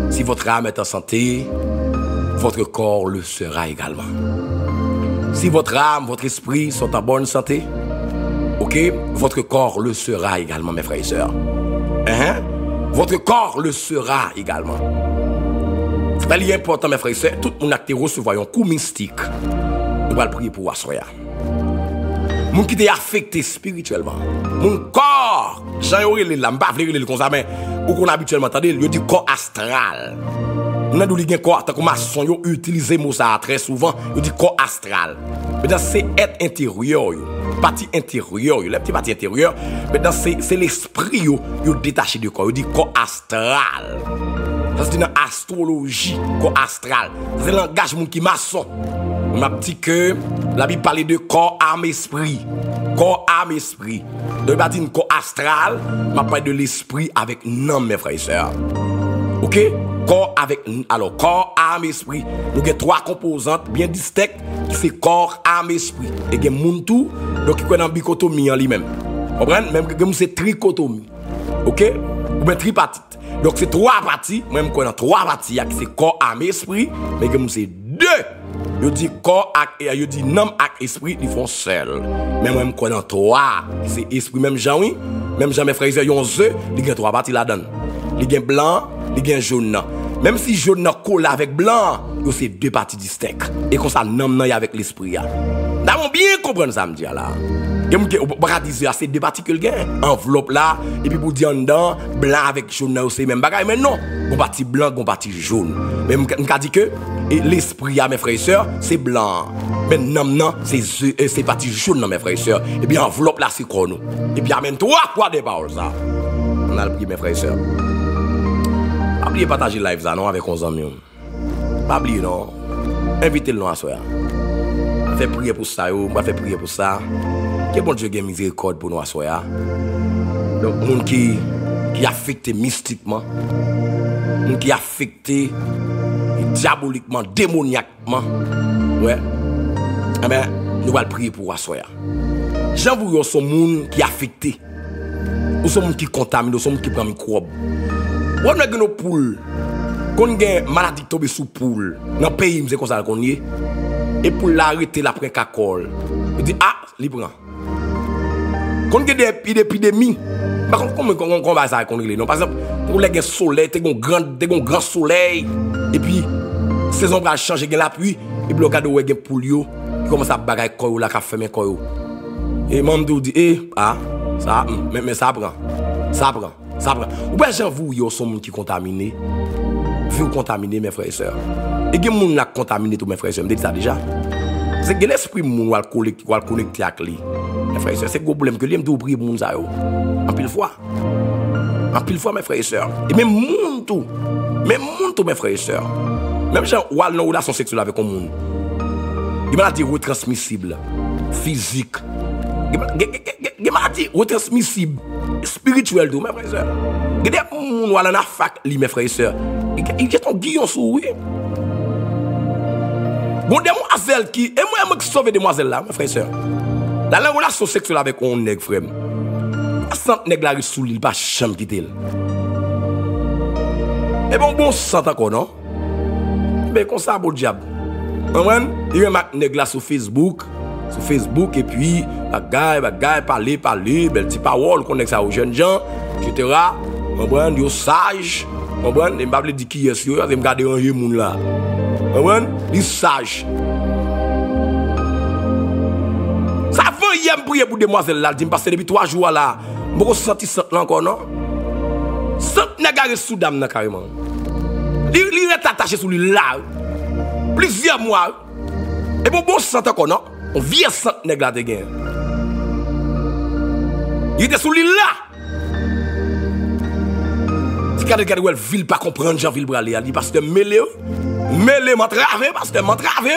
Si votre âme est en santé, votre corps le sera également. Si votre âme, votre esprit sont en bonne santé, ok, votre corps le sera également, mes frères et sœurs. Votre corps le sera également. C'est important, mes frères et sœurs, tout le monde a recevoir un coup mystique. Nous allons prier pour Assoya. Moun qui est affecté spirituellement. Mon corps, j'en ai les lames, pas les comme ça, mais ou qu'on habituellement entendez, il dit corps astral. On a dit corps, tant que maçon yo utilise mot ça très souvent, il dit corps astral. Mais c'est être intérieur, partie intérieure, la petite partie intérieure, mais c'est l'esprit yo détaché du corps, il dit corps astral. Ça c'est une astrologie, corps astral. C'est le langage moun qui maçon. On m'a dit que la Bible parle de corps, âme, esprit. Corps, âme, esprit. Donc, il dit corps astral, m'a parlé de l'esprit avec non, mes frères et sœurs. Ok? Corps avec, alors, corps, âme, esprit. Nous avons trois composantes bien distinctes, c'est corps, âme, esprit. Et il y a moun tout, donc il y a une bichotomie en lui-même. Vous comprenez? Même que c'est trichotomie. Ok? Ou bien tripartite. Donc, c'est trois parties, même qu'on a trois parties, c'est corps, âme, esprit, mais que c'est deux. Je dis corps et je dis nom et esprit, ils font seul. Mais même quand on trois, c'est esprit, même Jean, oui. Même Jean, mes frères, ils ont œufs, ils ont trois parties là-dedans. Ils ont blanc, ils ont jaune. Même si jaune colle avec blanc, c'est deux parties distinctes. Et comme ça, nom avec l'esprit. Nous avons bien compris ça, me dire là. C'est deux parties que le gain. Enveloppe là, et puis pour dire en dedans, blanc avec jaune, c'est même bagaille. Mais non, on partie blanc, on partie jaune. Mais on dit que l'esprit, mes frères et sœurs, c'est blanc. Mais non, c'est partie jaune, mes frères et sœurs. Et puis enveloppe là, c'est quoi nous. Et puis amène trois fois des paroles ça. On a le prix, mes frères et sœurs. Pas oublier partager live ça, non, avec 11 amis. Pas oublier, non. Invitez-le non à soir. On fait prier pour ça, on va faire prier pour ça. Que bon Dieu ait miséricorde pour nous à soir. Donc, monde qui affecté mystiquement, monde qui affecté diaboliquement, démoniaquement, ouais. Eh bien, nous allons prier pour assoya. J'en vous sont monde qui affecté, ou sont monde qui contamine, ou sont monde qui prend microbe. On a nos poules, quand on a une maladie tombée sous poule, dans le pays, c'est comme ça qu'on y est, et pour l'arrêter l'après cacole, il dit ah, il prend. Quand on a des épidémies, par contre, comment on va ça qu'on est non? Par exemple, pour les soleil, t'es un grand soleil, et puis saison va changer, il y a la pluie, et puis le cas de ouais poule yo, il commence à bagailler koyo la ka fermer koyo. Et Mamdou dit ça mais ça prend. Ou bien j'avoue yo son monde qui contaminé. Vous contaminé mes frères et sœurs. Et gen moun la contaminé tous mes frères et sœurs, me dit ça déjà. C'est que l'esprit moun wal connecter avec lui. Mes frères et sœurs, c'est gros problème que lui me prier moun ça yo. En pile fois mes frères et sœurs. Et même moun tout mes frères et sœurs. Même gens ou al non relation sexuelle avec un monde. Il m'a dit retransmissible, physique. Il m'a dit retransmissible, spirituel tout mes frères et sœurs. Il y a des gens qui ont fac li mes frères et sœurs. Il y a ton guillon sous oui. Bon demoiselle qui et moi qui sauve demoiselle là mes frères et sœurs. Dans la relation sexuelle avec un nègre frère. Sans nègre la sous il pas jamais quitter. Et bon sang encore non. Mais comme ça, bon diable. Il y a un nègre sur Facebook et puis, bagaille, parler, belle petite parole, qu'on ça aux jeunes gens, etc. Ils sont sages. Ils ne peuvent pas dire qui est, ils vont garder un vieux monde là. Ils sont sages. Ça fait hier prier pour demoiselle là, parce que depuis 3 jours là, je me sens là encore, non? Sant nègre sous dame carrément. Il est attaché sur lui là. Plusieurs mois. Et bon sang encore non. On vient sans nègre de gain. Il était sur lui là. Si quelqu'un qui ville pas comprendre Jean ville braler, il dit parce que mêlé m'entraver parce que m'entraver.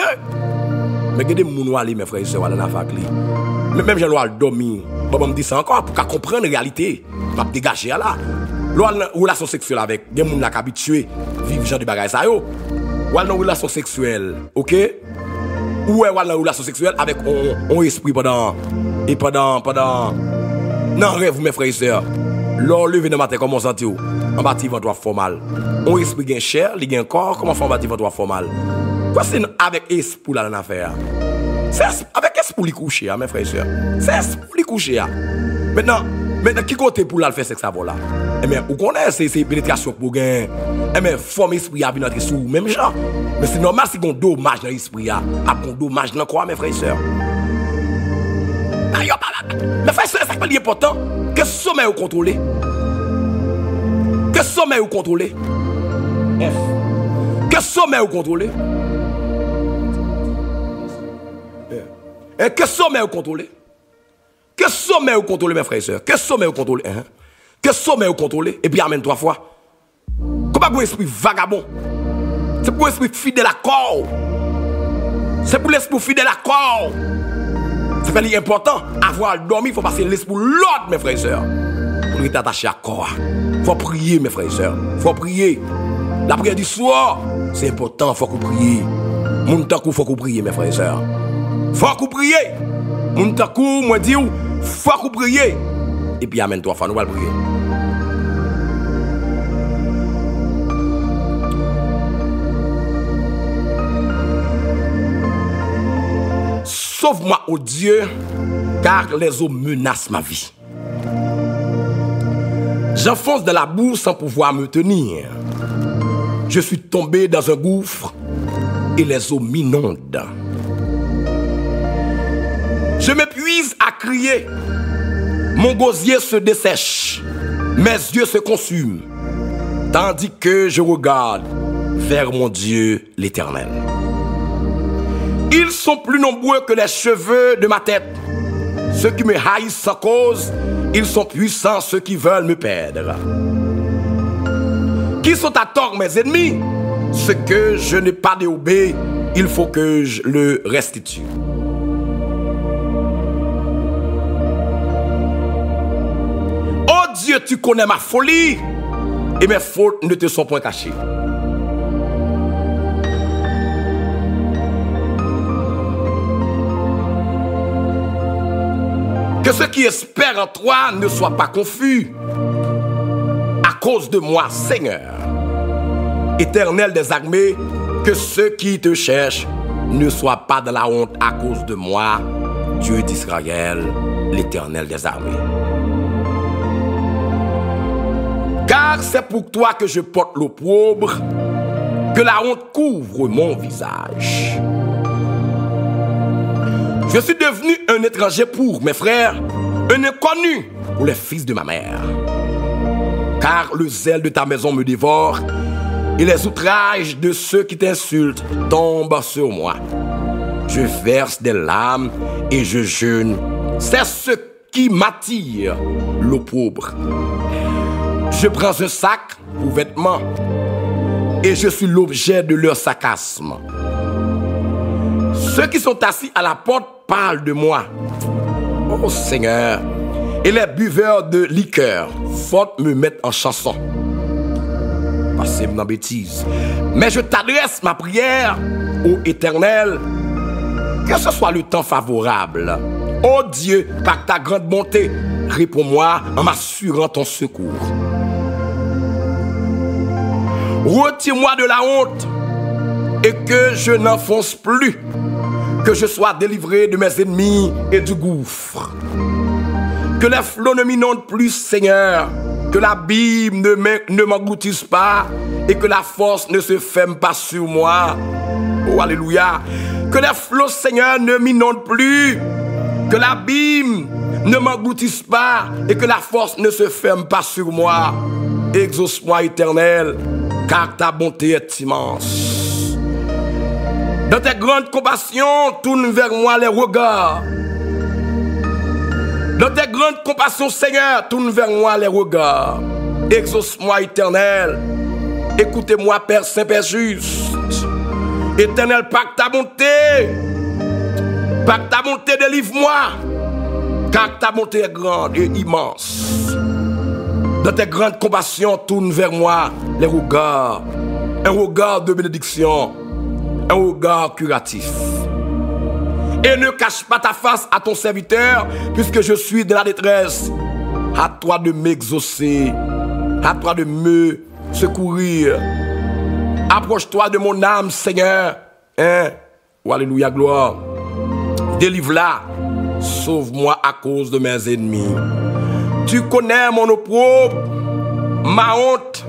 Mais il y a des gens qui mes frères et sœurs dans la fac. Même Jean doit dormir. Bon me dit ça encore pour comprendre la réalité. Pas dégager là. L'on a une relation sexuelle avec des gens qui sont habitués à vivre genre de bagages ça yo. Ou une relation sexuelle, OK? Ou une relation sexuelle avec un esprit pendant non rêve mes frères et sœurs. L'on levé dans matin comment sentir en bâti ventre formal. Un esprit gain chair, il gain corps, comment faire bâti ventre formal. Quoi c'est avec esprit là dans affaire. C'est avec esprit li coucher mes frères et sœurs. C'est esprit li coucher. Maintenant qui côté pour là faire sexe avant là? Eh bien, vous connaissez c'est pénétration pour gain. Eh bien, forme esprit à venir sous même genre. Mais c'est normal si on dommage dans l'esprit à on dommage dans quoi mes frères et sœurs. Mes frères et sœurs, c'est pas important que sommeil ou contrôler. Que sommeil ou contrôler. Que sommeil ou contrôler. Et que sommeil ou contrôler. Que sommeil ou contrôler mes frères et sœurs. Que sommeil ou contrôler. Que sommeil ou contrôler. Et puis amène 3 fois. Comment pour l'esprit vagabond. C'est pour l'esprit fidèle à corps. C'est pour l'esprit fidèle à corps. C'est pas important. Avoir dormi, il faut passer l'esprit l'autre, mes frères et sœurs. Pour être attaché à corps. Il faut prier, mes frères et sœurs. Il faut prier. La prière du soir, c'est important, il faut qu'on prie. Mon takou, il faut qu'on prie, mes frères et sœurs. Il faut qu'on prie. Mon takou, moi dis, il faut qu'on prie. Et puis amène 3 fois, nous allons prier. Sauve-moi, ô Dieu, car les eaux menacent ma vie. J'enfonce dans la boue sans pouvoir me tenir. Je suis tombé dans un gouffre et les eaux m'inondent. Je m'épuise à crier. Mon gosier se dessèche. Mes yeux se consument. Tandis que je regarde vers mon Dieu l'Éternel. Ils sont plus nombreux que les cheveux de ma tête. Ceux qui me haïssent sans cause, ils sont puissants, ceux qui veulent me perdre. Qui sont à tort mes ennemis? Ce que je n'ai pas déobéi, il faut que je le restitue. Oh Dieu, tu connais ma folie et mes fautes ne te sont point cachées. Que ceux qui espèrent en toi ne soient pas confus à cause de moi, Seigneur. Éternel des armées, que ceux qui te cherchent ne soient pas dans la honte à cause de moi, Dieu d'Israël, l'Éternel des armées. Car c'est pour toi que je porte l'opprobre, que la honte couvre mon visage. Je suis devenu un étranger pour mes frères, un inconnu pour les fils de ma mère. Car le zèle de ta maison me dévore et les outrages de ceux qui t'insultent tombent sur moi. Je verse des larmes et je jeûne. C'est ce qui m'attire, l'opprobre. Je prends un sac pour vêtements et je suis l'objet de leur sarcasme. Ceux qui sont assis à la porte parlent de moi. Oh Seigneur. Et les buveurs de liqueur, faute me mettre en chanson. Passez dans bêtise. Mais je t'adresse ma prière, ô Éternel, que ce soit le temps favorable. Ô Dieu, par ta grande bonté, réponds-moi en m'assurant ton secours. Retire-moi de la honte et que je n'enfonce plus, que je sois délivré de mes ennemis et du gouffre. Que les flots ne m'inondent plus, Seigneur, que l'abîme ne m'engloutisse pas et que la force ne se ferme pas sur moi. Oh, alléluia. Que les flots, Seigneur, ne m'inondent plus, que l'abîme ne m'engloutisse pas et que la force ne se ferme pas sur moi. Exauce-moi, Éternel, car ta bonté est immense. Dans tes grandes compassions, tourne vers moi les regards. Dans tes grandes compassions, Seigneur, tourne vers moi les regards. Exauce-moi, Éternel. Écoutez-moi, Père Saint, Père juste. Éternel, par ta bonté, délivre-moi, car ta bonté est grande et immense. Dans tes grandes compassions, tourne vers moi les regards. Un regard de bénédiction. Un regard curatif. Et ne cache pas ta face à ton serviteur, puisque je suis dans la détresse. À toi de m'exaucer. À toi de me secourir. Approche-toi de mon âme, Seigneur. Hein? Oh, alléluia, gloire. Délivre-la. Sauve-moi à cause de mes ennemis. Tu connais mon opprobre, ma honte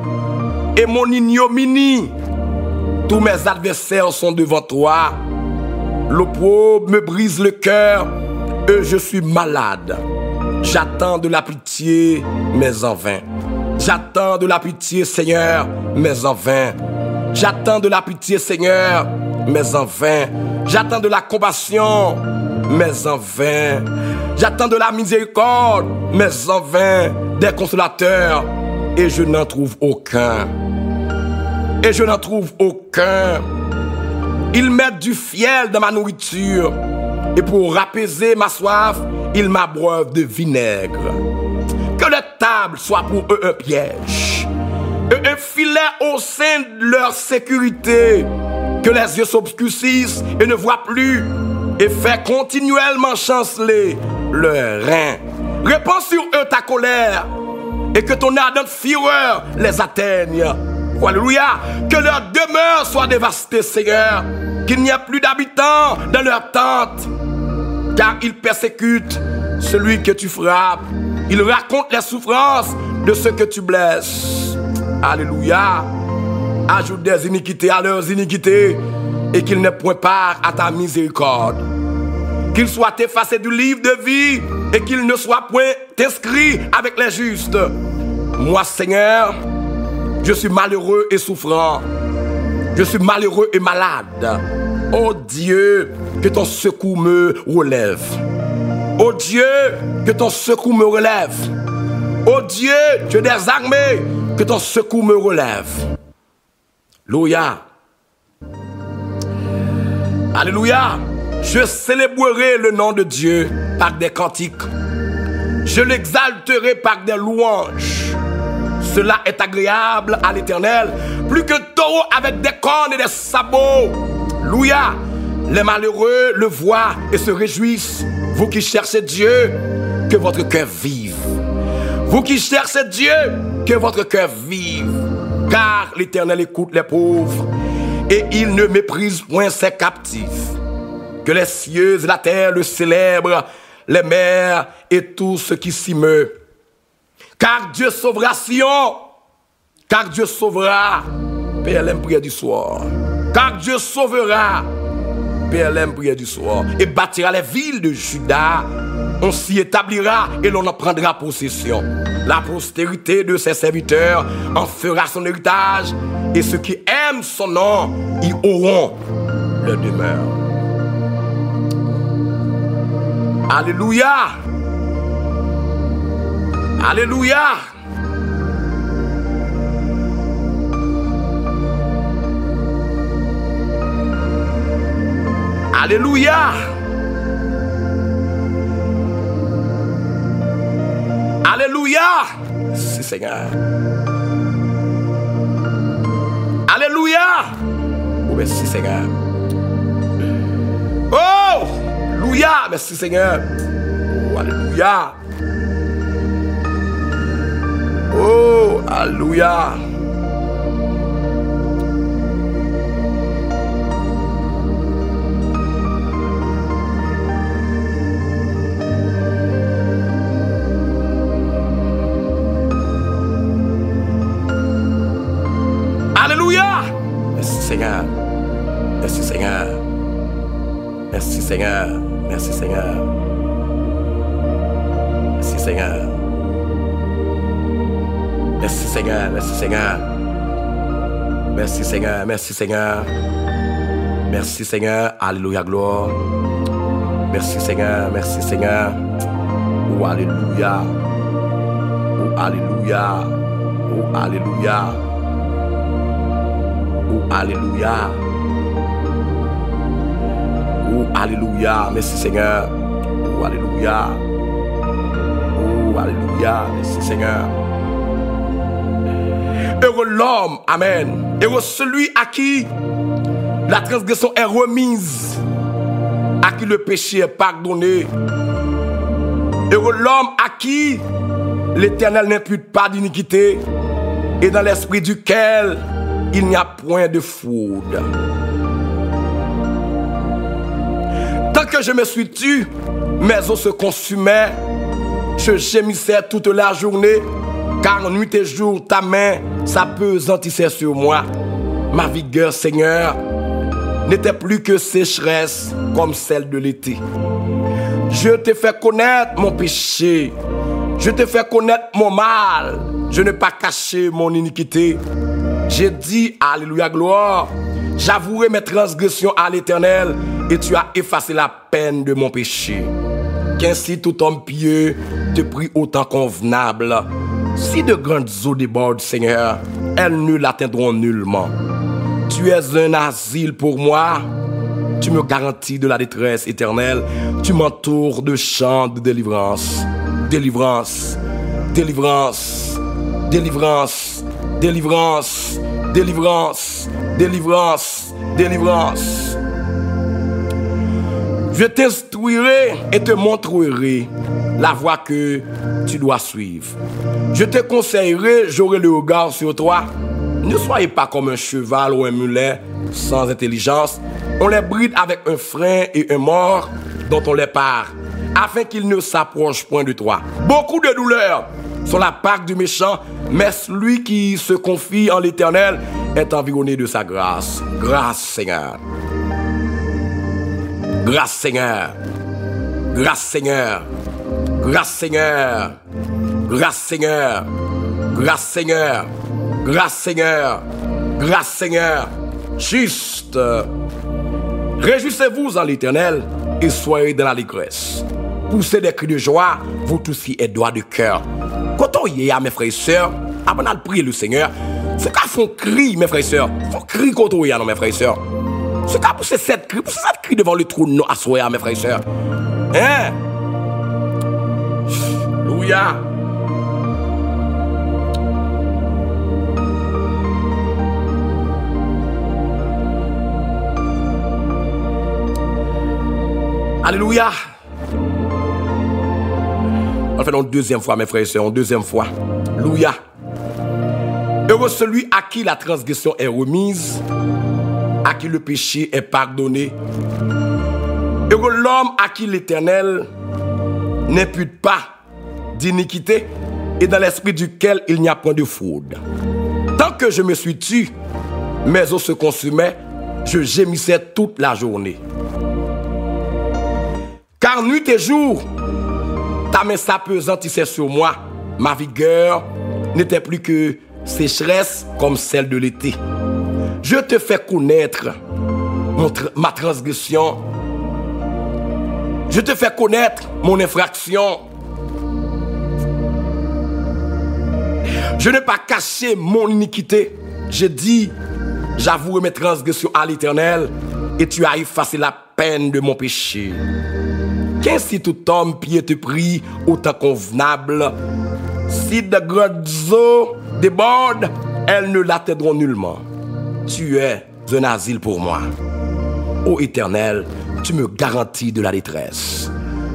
et mon ignominie. Tous mes adversaires sont devant toi. L'opprobre me brise le cœur et je suis malade. J'attends de la pitié, mais en vain. J'attends de la pitié, Seigneur, mais en vain. J'attends de la pitié, Seigneur, mais en vain. J'attends de la compassion, mais en vain. J'attends de la miséricorde, mais en vain. Des consolateurs, et je n'en trouve aucun. Et je n'en trouve aucun. Ils mettent du fiel dans ma nourriture, et pour apaiser ma soif, ils m'abreuvent de vinaigre. Que la table soit pour eux un piège, et un filet au sein de leur sécurité. Que les yeux s'obscurcissent et ne voient plus, et fait continuellement chanceler leurs reins. Répands sur eux ta colère, et que ton ardente fureur les atteigne. Oh, alléluia. Que leur demeure soit dévastée, Seigneur. Qu'il n'y ait plus d'habitants dans leur tente. Car ils persécutent celui que tu frappes. Ils racontent les souffrances de ceux que tu blesses. Alléluia. Ajoute des iniquités à leurs iniquités, et qu'ils n'aient point part à ta miséricorde. Qu'ils soient effacés du livre de vie, et qu'ils ne soient point inscrits avec les justes. Moi, Seigneur, je suis malheureux et souffrant. Je suis malheureux et malade. Oh Dieu, que ton secours me relève. Oh Dieu, que ton secours me relève. Oh Dieu, Dieu des armées, que ton secours me relève. Alléluia. Alléluia. Je célébrerai le nom de Dieu par des cantiques. Je l'exalterai par des louanges. Cela est agréable à l'Éternel, plus qu'un taureau avec des cornes et des sabots. Alléluia. Les malheureux le voient et se réjouissent. Vous qui cherchez Dieu, que votre cœur vive. Vous qui cherchez Dieu, que votre cœur vive. Car l'Éternel écoute les pauvres et il ne méprise point ses captifs. Que les cieux et la terre le célèbrent, les mers et tout ce qui s'y meut. Car Dieu sauvera Sion. Car Dieu sauvera. PLM prière du soir. Car Dieu sauvera. PLM prière du soir. Et bâtira les villes de Juda. On s'y établira et l'on en prendra possession. La postérité de ses serviteurs en fera son héritage. Et ceux qui aiment son nom y auront leur demeure. Alléluia. Alléluia. Alléluia. Alléluia. Si Seigneur. Alléluia. Oh, merci Seigneur. Oh, alléluia. Merci Seigneur. Oh, alléluia. Oh, alléluia. Alléluia. Merci Seigneur. Merci Seigneur. Merci Seigneur. Merci Seigneur. Merci Seigneur. Merci Seigneur. Merci Seigneur. Merci Seigneur. Merci Seigneur. Merci Seigneur. Alléluia, gloire. Merci Seigneur. Merci Seigneur. Oh, alléluia. Oh, alléluia. Oh, alléluia. Oh, alléluia. Oh, alléluia. Merci Seigneur. Oh, alléluia. Oh, alléluia. Merci Seigneur. Heureux l'homme, amen. Heureux celui à qui la transgression est remise, à qui le péché est pardonné. Heureux l'homme à qui l'Éternel n'impute pas d'iniquité et dans l'esprit duquel il n'y a point de fraude. Tant que je me suis tu, mes os se consumaient, je gémissais toute la journée, car nuit et jour ta main s'apesantissait sur moi. Ma vigueur, Seigneur, n'était plus que sécheresse comme celle de l'été. Je t'ai fait connaître mon péché, je t'ai fait connaître mon mal, je n'ai pas caché mon iniquité. J'ai dit, alléluia, gloire, j'avouerai mes transgressions à l'Éternel, et tu as effacé la peine de mon péché. Qu'ainsi tout homme pieux te prie au temps convenable. Si de grandes eaux débordent, Seigneur, elles ne l'atteindront nullement. Tu es un asile pour moi. Tu me garantis de la détresse éternelle. Tu m'entoures de chants de délivrance. Délivrance, délivrance, délivrance, délivrance, délivrance, délivrance, délivrance. Je t'instruirai et te montrerai la voie que tu dois suivre. Je te conseillerai, j'aurai le regard sur toi. Ne soyez pas comme un cheval ou un mulet sans intelligence. On les bride avec un frein et un mors dont on les part, afin qu'ils ne s'approchent point de toi. Beaucoup de douleurs sont la part du méchant, mais celui qui se confie en l'Éternel est environné de sa grâce. Grâce, Seigneur. Grâce, Seigneur. Grâce, Seigneur. Grâce, Seigneur. Grâce, Seigneur. Grâce, Seigneur. Grâce, Seigneur. Grâce, Seigneur. Juste. Réjouissez-vous en l'Éternel et soyez dans l'allégresse. Poussez des cris de joie, vous tous qui êtes droits de cœur. Quand on y est, mes frères et sœurs, avant de prier le Seigneur, c'est qu'à font cri, mes frères et sœurs. Faut cri quand on y est, mes frères et sœurs. C'est qu'à pousser cette cri devant le trône, non, à soir, mes frères et sœurs. Hein? Alléluia. Alléluia. On fait une deuxième fois, mes frères et sœurs, une deuxième fois. Alléluia. Heureux celui à qui la transgression est remise, à qui le péché est pardonné. Heureux l'homme à qui l'Éternel n'impute pas d'iniquité et dans l'esprit duquel il n'y a point de fraude. Tant que je me suis tu, mes os se consumaient, je gémissais toute la journée. Car nuit et jour, ta main s'apesantissait sur moi. Ma vigueur n'était plus que sécheresse comme celle de l'été. Je te fais connaître ma transgression. Je te fais connaître mon infraction. Je n'ai pas caché mon iniquité. J'ai dit, j'avoue mes transgressions à l'Éternel, et tu as effacé la peine de mon péché. Qu'ainsi tout homme pieux te prie au temps convenable. Si de grandes eaux débordent, elles ne l'atteindront nullement. Tu es un asile pour moi. Ô Éternel, tu me garantis de la détresse.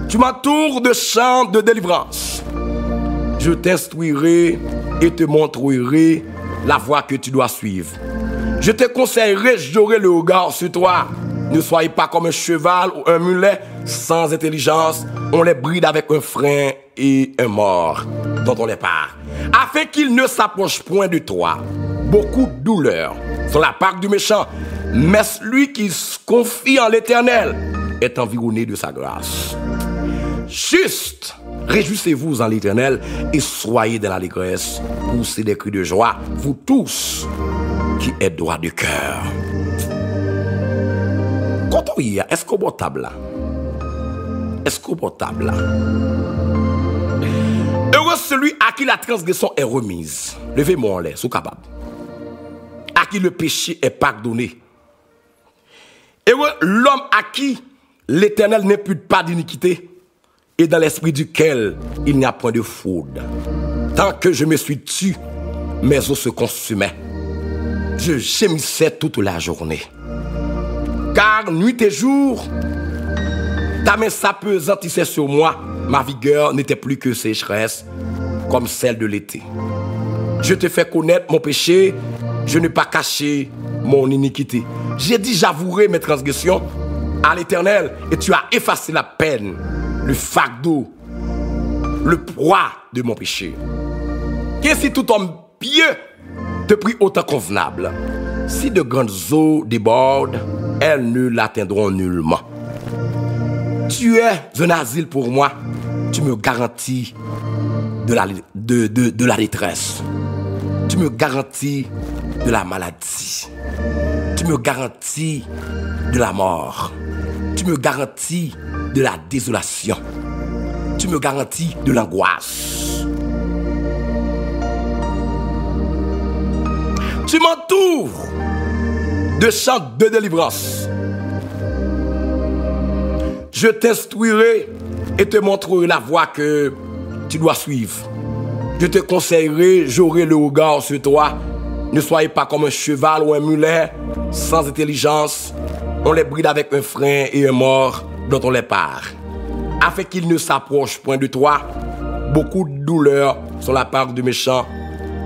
Tu m'entoures de chants de délivrance. Je t'instruirai et te montrerai la voie que tu dois suivre. Je te conseillerai, j'aurai le regard sur toi. Ne soyez pas comme un cheval ou un mulet sans intelligence. On les bride avec un frein et un mors dont on les part, afin qu'ils ne s'approchent point de toi. Beaucoup de douleurs sont la part du méchant, mais celui qui se confie en l'Éternel est environné de sa grâce. Juste, réjouissez-vous en l'Éternel et soyez dans l'allégresse. Poussez des cris de joie, vous tous qui êtes droits de cœur. Quand on y est, est-ce qu'on est table là? Est-ce qu'on est table là? Heureux celui à qui la transgression est remise. Levez-moi en l'air, soyez capable. À qui le péché est pardonné. Heureux l'homme à qui l'Éternel n'impute pas d'iniquité et dans l'esprit duquel il n'y a point de fraude. Tant que je me suis tu, mes os se consumaient. Je gémissais toute la journée. Car nuit et jour, ta main s'apesantissait sur moi. Ma vigueur n'était plus que sécheresse, comme celle de l'été. Je te fais connaître mon péché, je n'ai pas caché mon iniquité. J'ai dit, j'avouerai mes transgressions à l'Éternel, et tu as effacé la peine, le fardeau, le poids de mon péché. Qu'ainsi tout homme pieux te prie autant convenable. Si de grandes eaux débordent, elles ne l'atteindront nullement. Tu es un asile pour moi, tu me garantis de la détresse. Tu me garantis de la maladie. Tu me garantis de la mort. Tu me garantis de la désolation. Tu me garantis de l'angoisse. Tu m'entoures de chants de délivrance. Je t'instruirai et te montrerai la voie que tu dois suivre. Je te conseillerai, j'aurai le regard sur toi. Ne soyez pas comme un cheval ou un mulet, sans intelligence. On les bride avec un frein et un mort dont on les part. Afin qu'ils ne s'approchent point de toi, beaucoup de douleurs sont la part du méchant,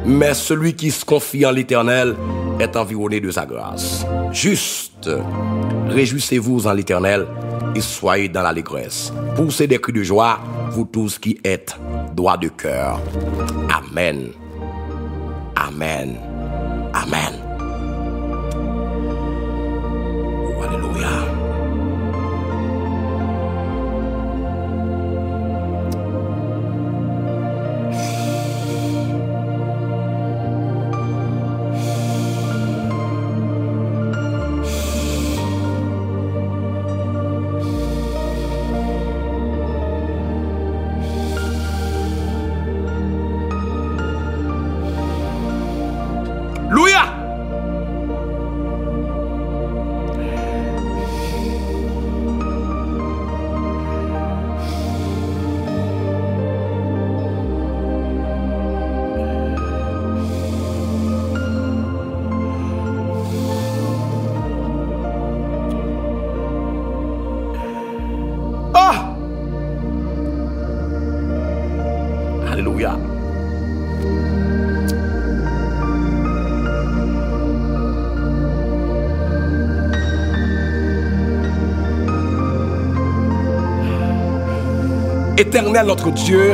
mais celui qui se confie en l'Éternel est environné de sa grâce. Juste, réjouissez-vous en l'Éternel et soyez dans l'allégresse. Poussez des cris de joie, vous tous qui êtes droits de cœur. Amen. Amen. Amen. Oh, alléluia. Alléluia. Éternel notre Dieu,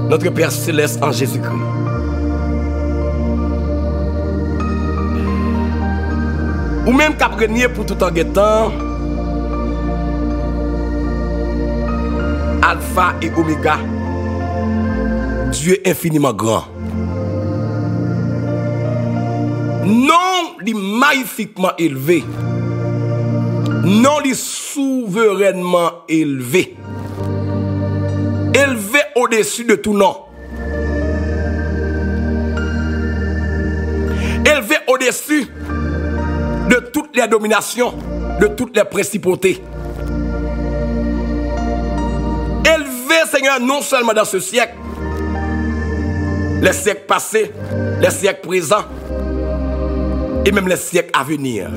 notre Père Céleste en Jésus-Christ. Ou même qu'à régner pour tout en guettant, Alpha et Oméga, Dieu infiniment grand. Non, il magnifiquement élevé. Non, il souverainement élevé. Élevé au-dessus de tout nom. Élevé au-dessus de toutes les dominations, de toutes les principautés. Élevé, Seigneur, non seulement dans ce siècle, les siècles passés, les siècles présents, et même les siècles à venir.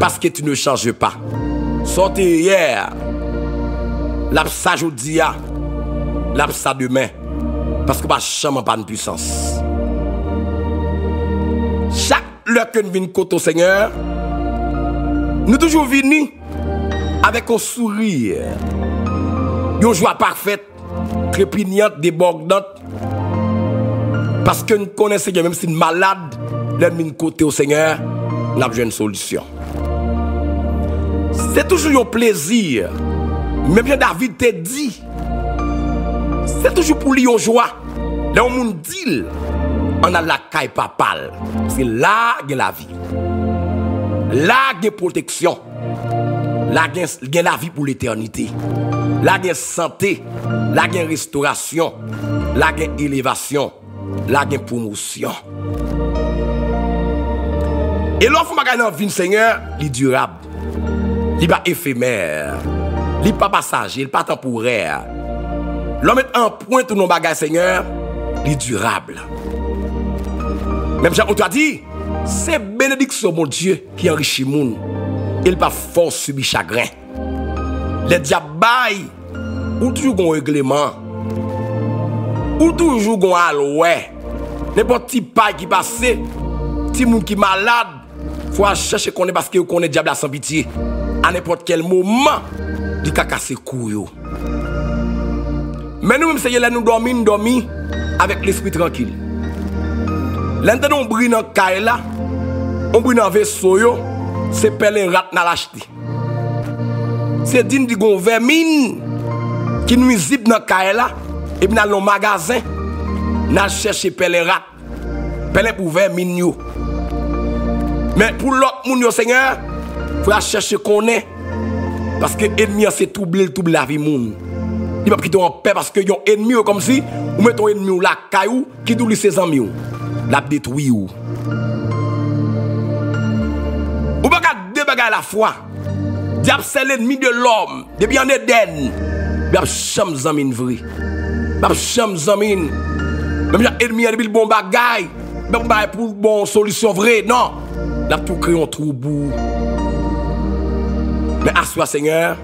Parce que tu ne changes pas. Sortez hier, l'absa aujourd'hui, l'absa demain, parce que pas jamais pas de puissance. Chaque l'heure que nous venons côté au Seigneur, nous toujours venus avec un sourire, une joie parfaite, trépignante, débordante, parce que nous connaissons que même si nous sommes malades, nous venons côté au Seigneur, nous avons une solution. C'est toujours un plaisir. Mais bien David t'a dit, c'est toujours pour lui une joie. Là où on dit, on a la caille papale. C'est là qu'il y a la vie. Là qu'il y a protection. Là qu'il y a la vie pour l'éternité. Là qu'il y a santé. Là qu'il y a restauration. Là qu'il y a élévation. Là qu'il y a promotion. Et l'offre de vie, Seigneur, il est durable. Il n'est pas éphémère. Il n'est pas passager. Il n'est pas temporaire. L'homme met en point tout nos bagages, Seigneur, il est durable. Même Jean, on t'a dit, c'est bénédiction, mon Dieu, qui enrichit le monde. Il pas force subir chagrin. Les diables baillent, ou toujours un règlement, ou toujours un alouet. N'importe qui paille qui passe, petit monde qui est malade, il faut chercher qu'on est parce que qu'on est diable sans pitié. À n'importe quel moment, il a cassé couille. Mais nous, Seigneur, nous dormons avec l'esprit tranquille. L'intérêt on brille dans le caille là, on brille dans le vaisseau, c'est pelle rat dans l'acheter. C'est digne du gon vermine qui nous zip dans le caille là, et puis dans le magasin, nous cherchons pelle rat, pelle pour vermine yo. Mais pour l'autre monde, Seigneur, il faut chercher qu'on est. Parce que l'ennemi c'est troubler la vie monde. Il va quitter en paix parce que yon ennemi comme si ou met ton ennemi la caillou qui doule ses amis. La détruit ou. Ou pas deux bagages à la fois. Diable c'est l'ennemi de l'homme. Depuis en Éden. Diable cham zamine vrai. Diable cham zamine. Même l'ennemi a depuis le bon bagage. Même pas pour bon solution vraie. Non. Là tout créé un trouble. Mais à soi Seigneur,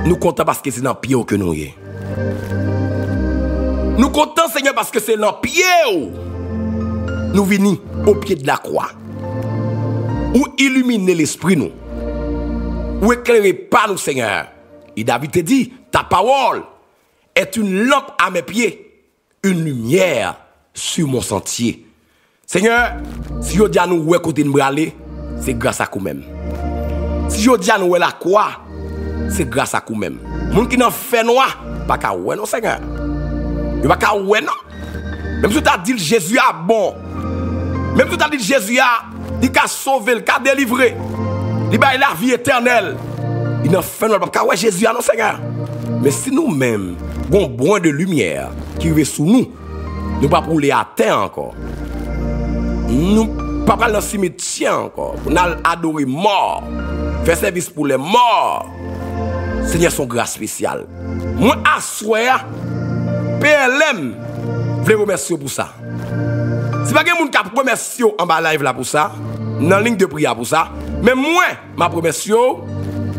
nous comptons parce que c'est dans le pied que nous sommes. Nous comptons Seigneur parce que c'est dans le pied. Nous venons au pied de la croix. Ou illuminer l'esprit nous. Ou éclairer par nous Seigneur. Et David te dit, ta parole est une lampe à mes pieds, une lumière sur mon sentier. Seigneur, si je dis à nous où est côté de nous aller, c'est grâce à vous-même. Si je dis à nous où est la croix, c'est grâce à vous-même. Les gens qui n'ont fait noir, pas qu'à ouais non Seigneur. Il pas qu'à ouais non. Même si tu as dit Jésus a bon. Même si tu as dit Jésus il a sauvé, il a délivré. Il a la vie éternelle. Il n'a fait noir, pas qu'à ouais Jésus a non Seigneur. Mais si nous-mêmes, bon brin de lumière qui est sous nous, nous pas pour les atteindre encore. Nous ne pas dans le cimetière encore. Nous allons adorer mort. Faire service pour les morts. Seigneur, son grâce spéciale. Moi, à soi, PLM, je vous remercie pour ça. Si pas quelqu'un qui a remercié en bas live là pour ça, dans la ligne de prière pour ça, mais moi, ma remercie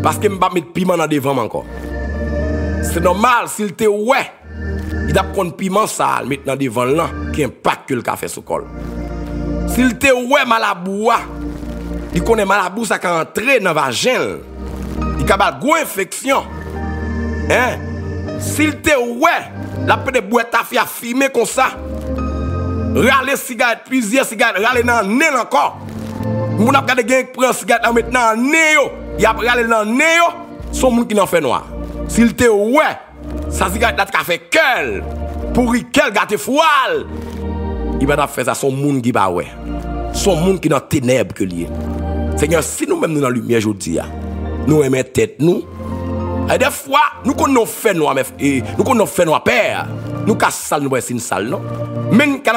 parce que je ne vais pas mettre piment dans devant encore. C'est normal, s'il te ouais, il a prendre piment ça, mettre dans devant là, qui impacte le café sous col. S'il te ouais malabou, il connaît malabou ça qui entre dans le vagin. Il a une grosse infection. Hein? S'il te ouais, la peut de boîte à faire fumer comme ça. Râler cigarette, plusieurs cigarettes, râler dans le nez encore. Vous n'avez pas de gagner prendre cigarette maintenant dans le nez. Il y a râler dans le nez. Son monde qui n'en fait noir. S'il te ouais, sa cigarette là fait quel pour quel gâte foile. Il va faire ça son monde qui va ouais. Son monde qui dans ténèbres que lié. Seigneur, si nous même nous dans la lumière aujourd'hui, nous aimons tête nous. Et des fois, nous connaissons fait noir, nous connaissons fait noir père. Nous casse sale, nous voyons une salle, non? Même quand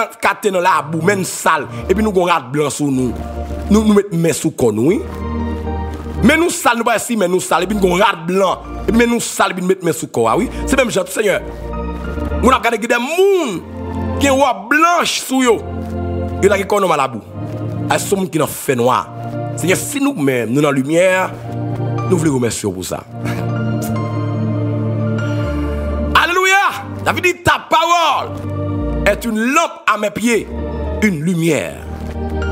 nous avons la boue, même sale, et puis nous avons un rat blanc sur nous. Nous mettons mes sous nous. Mais nous sale, nous voyons ici, mais nous sale, et puis nous avons un rat blanc, et puis nous sale, et puis nous mettons mes sous oui? C'est même genre, Seigneur. Nous avons regardé des gens qui ont une robe blanche sur eux. Ils ont un économie à la boue. Et ce monde qui nous fait noir. Seigneur, si nous-mêmes, nous dans la lumière, nous voulons remercier pour ça. Alléluia! David dit, ta parole est une lampe à mes pieds, une lumière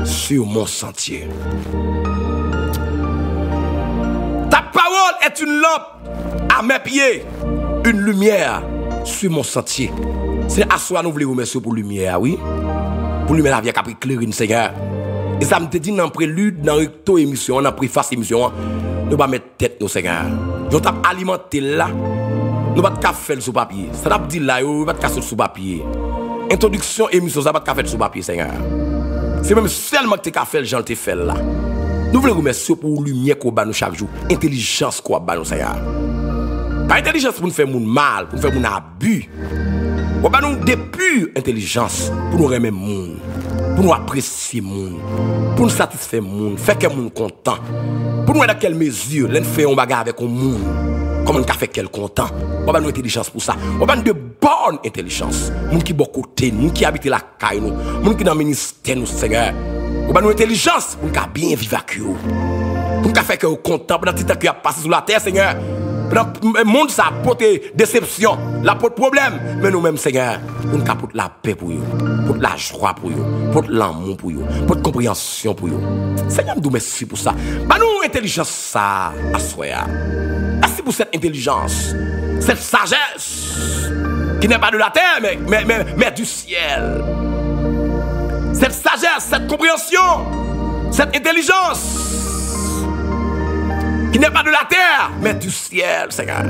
sur mon sentier. Ta parole est une lampe à mes pieds, une lumière sur mon sentier. C'est à soi nous voulons remercier pour la lumière, oui? Pour lumière la vie qui a éclairé, Seigneur. Et ça me dit dans le prélude, dans la émission, dans la préface émission, nous allons mettre tête, nos Seigneur. Nous allons alimenter là. Nous allons pas faire sur papier. Ça va dire là, nous allons pas faire sur papier. Introduction, émission, ça va pas faire sur papier, Seigneur. C'est même seulement que tu as fait, Jean te fait là. Nous voulons remercier pour la lumière qu'on bat nous chaque jour. Intelligence qu'on bat nous, Seigneur. Pas intelligence pour nous faire mal, pour nous faire abus. On bat nous des pure intelligence pour nous remettre monde. pour nous apprécier le monde, pour nous satisfaire le monde, faire que le monde content, pour nous dans quelle mesure, l'on fait un bagage avec le monde, comment on fait quel content, on a une intelligence pour ça, on a de bonne intelligence, monde qui bon côté, monde qui habite la caille, monde qui dans le ministère, nous Seigneur, on a une intelligence pour nous bien vivre avec eux, pour nous faire que vous content pendant tout le temps qu'il a passé sur la terre, Seigneur. Le monde ça porte déception, la porte problème, mais nous-mêmes Seigneur, pour nous porter la paix pour eux, pour la joie pour eux, pour l'amour pour eux, pour la compréhension pour eux. Seigneur, nous merci pour ça. Bah nous intelligence ça à soi. Merci pour cette intelligence, cette sagesse qui n'est pas de la terre mais du ciel. Cette sagesse, cette compréhension, cette intelligence qui n'est pas de la terre, mais du ciel, Seigneur.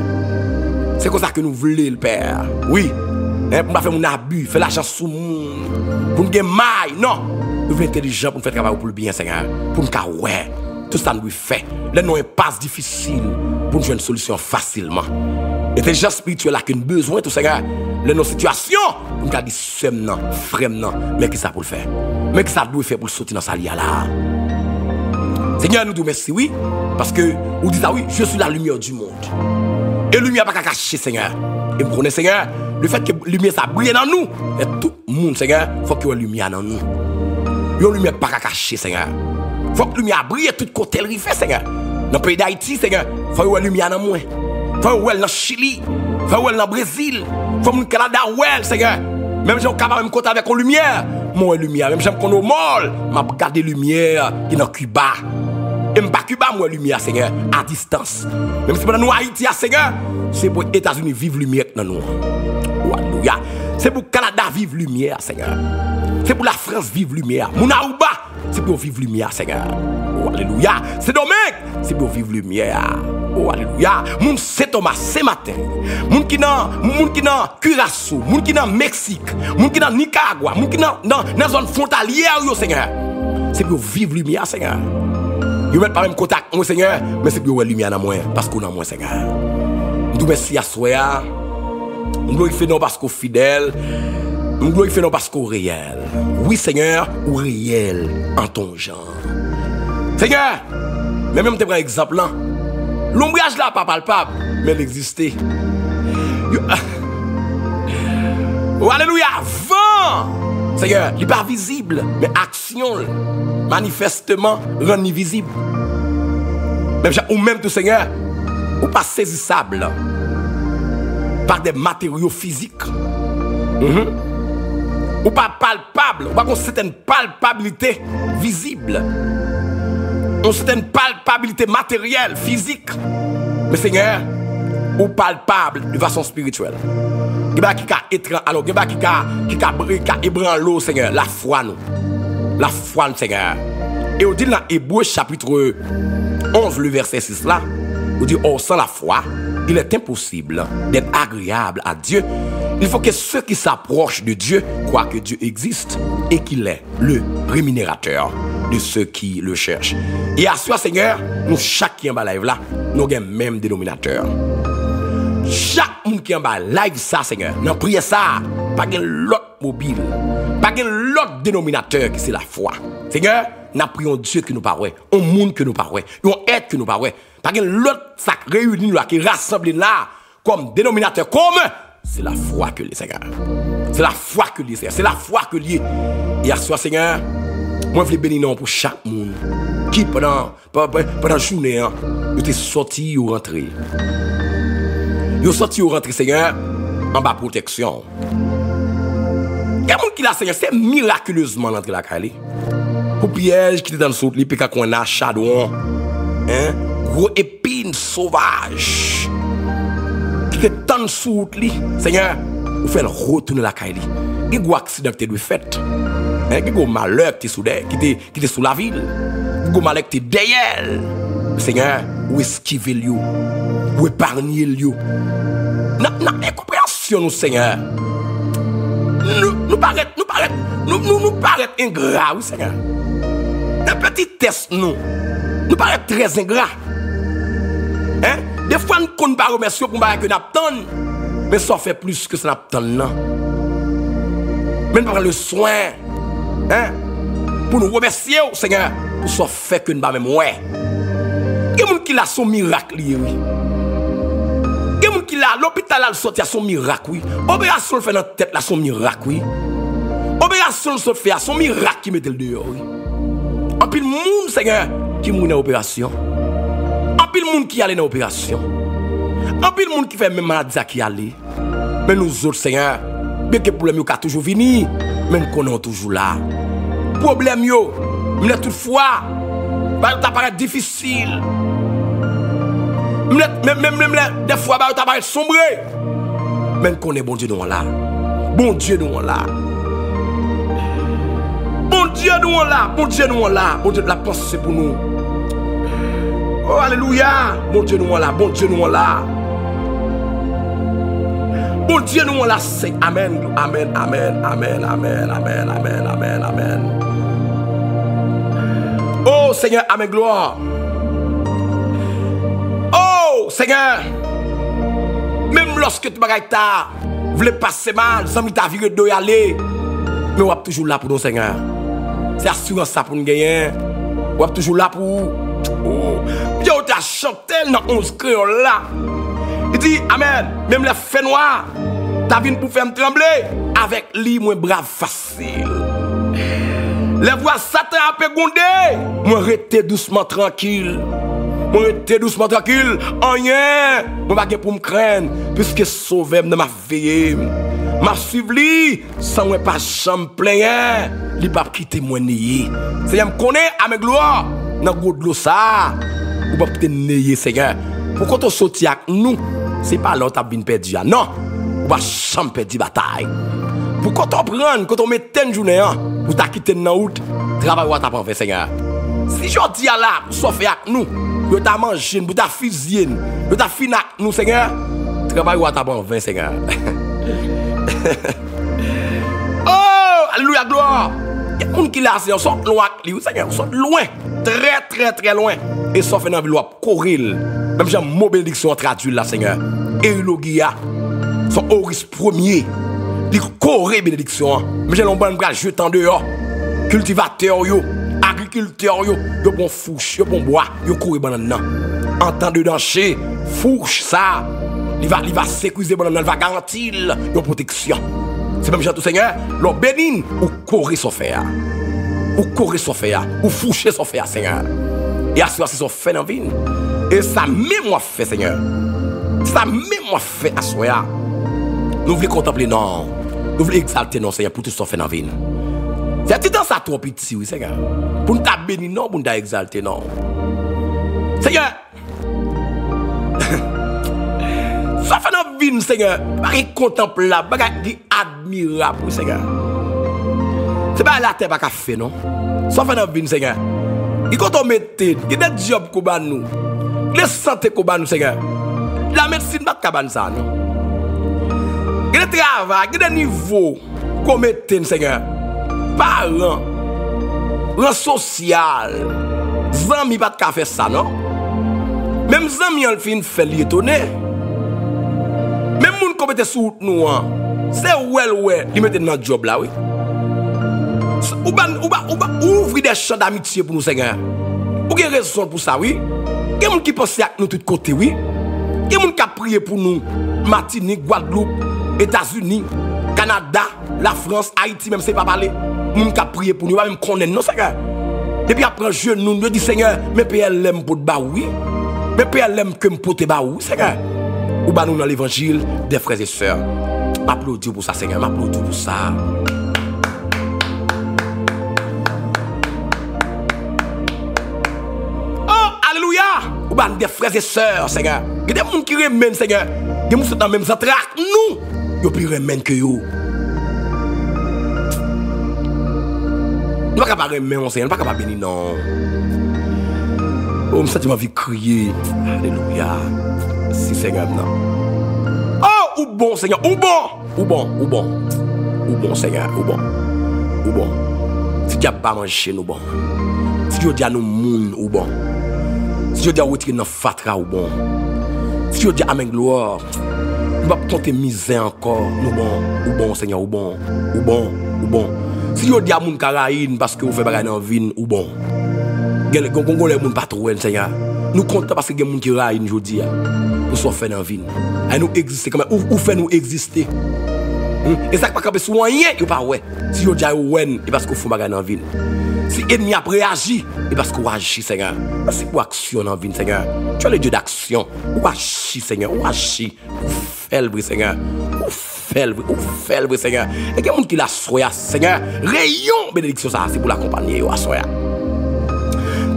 C'est comme ça que nous voulons le Père. Oui, pour ne pas faire mon abus, faire l'argent sous le monde, pour nous gagner maille. Non, nous voulons intelligents pour nous faire travailler pour le bien, Seigneur. Pour nous faire, ouais, tout ça nous fait. Là, nous avons un passe difficile pour nous jouer une solution facilement. Intelligence spirituelle a qu'un besoin, tout Seigneur. Là, nos situations, pour nous dire, semnan, fremnan, mais qui ça pour le faire? Mais qui ça doit faire pour sortir dans sa lia là? Seigneur, nous te remercions, oui, parce que vous dites, ah oui, je suis la lumière du monde. Et la lumière n'a pas qu'à cacher, Seigneur. Et vous connaissez, Seigneur, le fait que la lumière ça brille dans nous, et tout le monde, Seigneur, il faut qu'il y ait une lumière dans nous. La lumière n'a pas qu'à cacher, Seigneur. Il faut que la lumière brille tout côté le fait, Seigneur. Dans le pays d'Haïti, Seigneur, il faut qu'il y ait une lumière dans moi. Il faut qu'il y ait dans le Chili, il faut qu'il y ait dans le Brésil, il faut qu'il y ait au Canada, Seigneur. Même si on est capable de compter avec la lumière, moi, la lumière. Même si on est au mall, je regarde la lumière qui est dans Cuba. Et pas Cuba, moi, lumière, Seigneur, à distance. Même si nous Haïti, Seigneur, c'est pour les États-Unis vivre lumière dans nous. Alléluia. C'est pour le Canada vivre lumière, Seigneur. C'est pour la France vivre lumière. Mon Aouba, c'est pour vivre lumière, Seigneur. Oh, alléluia. C'est Dominique, c'est pour vivre lumière. Oh, alléluia. Mon c'est Thomas, c'est matin. Mon qui dans Curaçao, mon qui dans Mexique, mon qui dans Nicaragua, mon qui dans la zone frontalière, Seigneur. C'est pour vivre lumière, Seigneur. Vous mettez pas même contact, moi, Seigneur, mais c'est pour vous lumière dans moi, parce qu'on a moi, Seigneur. Nous merci à soi. Nous glorifions parce qu'on fidèle. Nous glorifions parce qu'on réel. Oui, Seigneur, ou réel en ton genre. Seigneur, mais même te prends exemple là. L'ombrage là, pas palpable, mais il existait. Oh, alléluia, vent. Seigneur, il n'est pas visible, mais action, manifestement, rendu visible. Ou même tout, Seigneur, ou pas saisissable par des matériaux physiques. Ou pas palpable, ou pas une certaine palpabilité visible. Une certaine palpabilité matérielle, physique. Mais Seigneur, ou palpable de façon spirituelle. Il y a qui a étrange, alors il y a qui a ébranlé, Seigneur, la foi nous. La foi, Seigneur. Et on dit dans Hébreux chapitre 11, le verset 6 là, on dit, oh, sans la foi, il est impossible d'être agréable à Dieu. Il faut que ceux qui s'approchent de Dieu croient que Dieu existe et qu'il est le rémunérateur de ceux qui le cherchent. Et à soi, Seigneur, nous, chaque qui est en bas live là, nous avons le même dénominateur. Chaque monde qui est en bas live ça, Seigneur, nous prions ça, pas l'autre mobile, pas l'autre dénominateur qui c'est la foi. Seigneur, nous prions Dieu que nous parlons, un monde que nous parlons, un être que nous parlons. Pas l'autre ça réunit là, qui rassemble là, comme dénominateur commun. C'est la foi que les Seigneur. C'est la foi que les Seigneur. C'est la foi que les. Et à soi, Seigneur, moi je veux bénir pour chaque monde qui pendant la journée, il est sorti ou rentré. Il est sorti ou rentré, Seigneur, en bas protection. Il y a un monde qui l'a, Seigneur, c'est miraculeusement rentré la Cali. Pour piège qui était dans le saut, il peut qu'on a chadouan, gros épine sauvage. Qui est tant de soute, Seigneur, vous faites retourner la Kaili. Il y a un accident qui est fait. Il y a un malheur qui est sous la ville. Il y a un malheur qui est derrière. Seigneur, vous esquivez le vous épargnez le Dans l'incompréhension, Seigneur, nous paraît ingrats, oui, Seigneur. Un petit test, nous paraît très ingrats. Des fois, nous ne pas remercier pour que nous attendons, mais ça fait plus que ça n'attend. Même par le soin, pour nous remercier, Seigneur, pour ce fait que nous ne même ouais. Il y a des gens qui ont son miracle, oui. Il y a des gens qui ont l'hôpital, il sorti à son miracle, oui. Opération fait dans la tête, là, son miracle, oui. Opération fait à son miracle qui met le dehors, oui. En pile monde, Seigneur, qui mourut dans l'opération. En pile monde qui allait dans l'opération. En pile monde qui fait même maladie qui allait. Mais nous autres, Seigneur, bien que le problème est toujours venu, mais nous connaissons toujours là. Problème, mais toutefois, ça paraît difficile. Même des fois, ça paraît sombre. Mais nous connaissons bon Dieu nous là. Bon Dieu nous là. Bon Dieu nous là. Bon Dieu nous là. Bon Dieu de la pensée pour nous. Oh, alléluia. Bon Dieu nous là. Bon Dieu nous là. Bon Dieu nous là. C'est Amen. Amen. Amen. Amen. Amen. Amen. Amen. Amen. Amen. Oh Seigneur, Amen, gloire. Oh Seigneur, même lorsque tu voulais passer mal, sans ta vie de y aller, mais on est toujours là pour nous, Seigneur. C'est assurance ça pour nous gagner. On est toujours là pour. Oh, Dieu t'a chanté dans 11 créoles là. Il dit Amen, même les faits noirs, t'as venu pour faire me trembler. Avec lui, moi, brave facile. Les voix Satan a pégondé. Moi, restez doucement tranquille. Moi, restez doucement tranquille. Rien. Moi, pas pour me craindre. Puisque sauvé de ma vie. Ma suivi sans moi pas chambre plein. Il pas quitter moi nier. Seigneur me connaît à mes gloires. Dans le de l'eau ça. Ou pas quitter nier, Seigneur. Pourquoi tu sorti avec nous? C'est pas l'autre qui a perdu. Non. Ou pas chambre perdu bataille. Pourquoi tu prends, quand on met une journée, vous t'as quitté dans la route, travail ou t'as pas fait, Seigneur. Si je dis à là, soit fait avec nous, vous t'as mangé, vous t'as fusillé, vous t'as fini avec nous, Seigneur, travail ou t'as pas fait, Seigneur. Oh, alléluia, gloire. Il y a des gens qui là, Seigneur, sont loin, Seigneur, sont loin, très, très, très loin. Et sauf dans la ville, courir. Même j'ai une bénédiction traduite là, Seigneur. Et le guia, son Oris premier. Dit corée bénédiction. Mais j'ai l'on bras jeter en dehors. Cultivateur yo, agriculteur yo, yo bon fouche, yo bon bois, yo courir banane. En temps de danger, fouche ça. Il va sécuriser banane, il va garantir une protection. C'est même tout Seigneur, l'on bénine ou corée son fer. Ou corée son fer, ou foucher son fer, Seigneur. Et à ce moment, c'est son fait dans la vie. Et ça même moi fait, Seigneur. Ça même moi fait à ce moment. Nous voulons contempler, non. Nous voulons exalter, non, Seigneur, pour tout ce qu'on fait dans la vie. C'est tout dans ça trop petit, oui, Seigneur. Pour nous bénir, non, pour nous exalter, non. Seigneur, ça fait dans la vie, Seigneur. Pas contemplable, pas admirable, oui, Seigneur. C'est pas la terre pas fait, non. Ça fait dans la vie, Seigneur. Il quand on mette, il y a des jobs qu'on bat nous. Les santé qu'on bat nous, Seigneur. La médecine pas de ça, non. Il y a des travail, il y a des niveaux qu'on mette, Seigneur. Parents, rang social, zami pas de faire ça, non? Même zami en fin fait l'étonner. Même moun qu'on mette sous nous, c'est ouais, il mette dans le job là, oui. Ouvrir des champs d'amitié pour nous, Seigneur. Ou avez raison pour ça, oui. Il y a des gens qui pensent à nous de tous côtés, oui. Il y a des gens qui prient pour nous. Martinique, Guadeloupe, États-Unis, Canada, la France, Haïti, même si pas parler. Les gens qui prient pour nous, même connaître, non, Seigneur. Et puis après, je nous dis, Seigneur, mes PLM pour te oui. Mes PLM que me pote oui, Seigneur. Ou bah nous dans l'évangile des frères et sœurs. M'applaudis pour ça, Seigneur. M'applaudis pour ça. Ou bien des frères et sœurs, Seigneur. Il y a des gens qui remènent, Seigneur. Il y a des gens qui sont dans le même centre que nous. Ils plus remènent que nous. Nous ne pouvons pas remettre, Seigneur. Nous ne pouvons pas bénir, non. Oh, je me envie de crier. Alléluia. Si, Seigneur, non. Oh, ou bon, Seigneur. Ou bon, Seigneur. Ou bon. Si tu n'as pas mangé, nous bon. Si tu as nous moun, ou bon. Si je dis à retirer dans fatra ou bon. Si je dis amen gloire. Nous ne pouvons pas compter misère encore. Nous bon, ou bon, Seigneur, ou bon. Si vous dites à moun Karaïne parce que vous faites bagay dans vin ou bon. Les moun pas trop Seigneur. Nous comptons parce que les moun qui raïne jodi pour soit fait dans vin. Et nous exister comme ou fait nous exister. Et ça pas camper sur rien, yo pas ouais. Si vous dites ouais, et parce que vous faites bagay dans vin. Si l'ennemi a réagi, et parce que vous agissez, Seigneur. C'est pour action dans vie, Seigneur. Tu es le Dieu d'action. Ou agis, Seigneur. Ou agis. Ou fais le Seigneur. Ou fais le Seigneur. Et quelqu'un qui l'a soya, Seigneur. Rayon bénédiction, ça, c'est pour l'accompagner, ou à soya.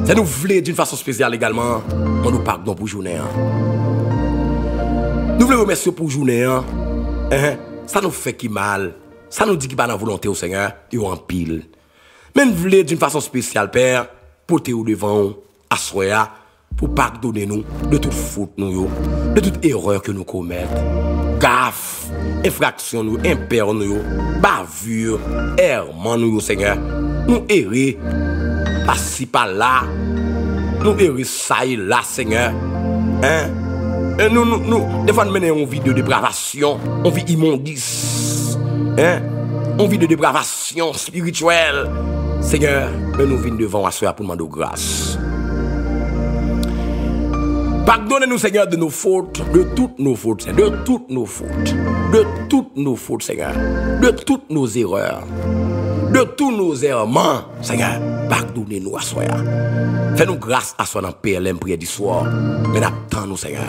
Ça nous voulait d'une façon spéciale également. On nous pardonne pour journée. Nous voulons remercier pour journée. Ça nous fait qui mal. Ça nous dit qu'il n'y a pas de volonté au Seigneur. Il y a en pile. Mais nous voulons d'une façon spéciale, Père, porter au devant, assoya, pour pardonner nous de toute faute, nous, de toute erreur que nous commettons. Gaffe, infraction, nous, impair, nous, bavure, errement, nous, Seigneur. Nous errer, par-ci, par-là. Nous errer, ça et là, Seigneur. Et nous, des fois, nous menons une vie de dépravation, une vie immondice. Une vie de dépravation spirituelle. Seigneur, mais nous venons devant à soi pour demander grâce. Pardonnez-nous, Seigneur, de nos fautes, de toutes nos fautes, de toutes nos fautes, de toutes nos fautes, Seigneur, de toutes nos erreurs, de tous nos errements, Seigneur. Pardonnez-nous à soi. Fais-nous grâce à soi dans PLM prière du soir. Mais n'attendons, Seigneur.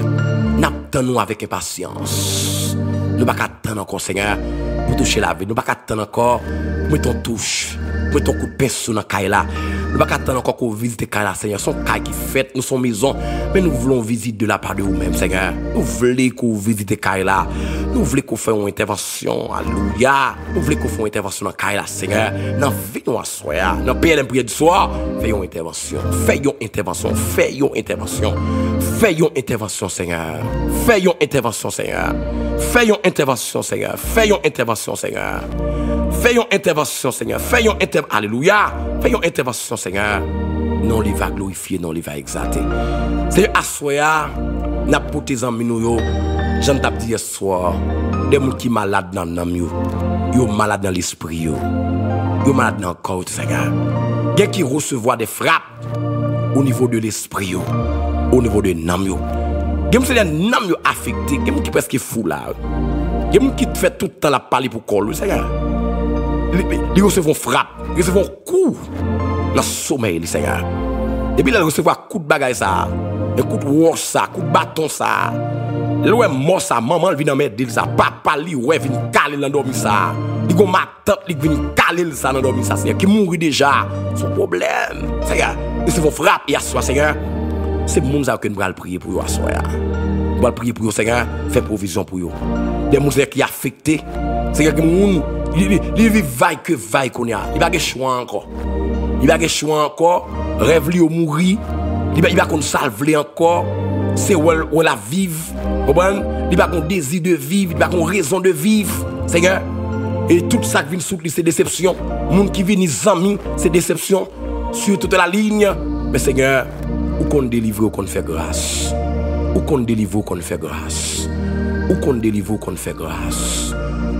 N'attendons avec impatience. Nous ne pouvons pas attendre encore, Seigneur, pour toucher la vie. Nous ne pouvons pas attendre encore pour mettre ton touche. Pour ton coup de pinceau dans la caille là. Nous ne pouvons pas attendre encore qu'on visite la caille là, Seigneur. Son caille qui fait, nous sommes maison. Mais nous voulons visiter de la part de vous-même, Seigneur. Nous voulons qu'on visite la caille là. Nous voulons qu'on fasse une intervention. Alléluia. Nous voulons qu'on fasse une intervention dans la caille là, Seigneur. Dans la vie, nous assoyons. Dans le PLM prière du soir, faisons intervention. Faisons intervention. Faisons intervention. Faisons intervention, Seigneur. Faisons intervention, Seigneur. Faisons intervention, Seigneur. Faisons intervention, Seigneur. Faisons intervention, Seigneur. Faisons intervention. Alléluia. Faisons intervention, Seigneur. Non, il va glorifier, non, il va exalter. Seigneur, assoya, n'a pas tes amis nous, j'en t'ai dit hier soir, des gens qui sont malades dans l'âme, ils sont malades dans l'esprit, ils sont malades dans le corps, Seigneur. Il y a qui recevoir des frappes au niveau de l'esprit, au niveau de l'âme. Il y a des âmes affectées, il y a des qui presque fou là. Il y a des qui fait tout le temps la parler pour coller, Seigneur. Ils recevront frappe, ils recevront coup dans le sommeil, Seigneur. Et puis ils recevront un coup de bagaille, ça, un coup de wash, ça, un coup de bâton, ça. L'oué mort, ça, maman vient dans mes deals, ça, papa, lui, ouais, vient caler dans dormir, ça. Il y a ma tante, qui vient caler ça dans dormir, ça, Seigneur, qui mourit déjà. Son problème, Seigneur. Ils se font frapper, à Seigneur. C'est moun ça que nous allons prier pour eux, à soi. Nous allons prier pour eux, Seigneur, faire provision pour eux. Des moun qui affectés, Seigneur, que moun, il vit vaille qu'on y a. Il va pas choix encore. Il va pas choix encore. Rêve lui au mourir. Il va qu'on salve encore. C'est où la vive. Il va qu'on désir de vivre. Il va qu'on raison de vivre. Seigneur. Et tout ça qui vient sous lui, c'est déception. Moun qui vient les amis, c'est déception. Sur toute la ligne. Mais Seigneur, où qu'on délivre, où qu'on fait grâce. Où qu'on délivre, où qu'on fait grâce. Où qu'on délivre, où qu'on fait grâce.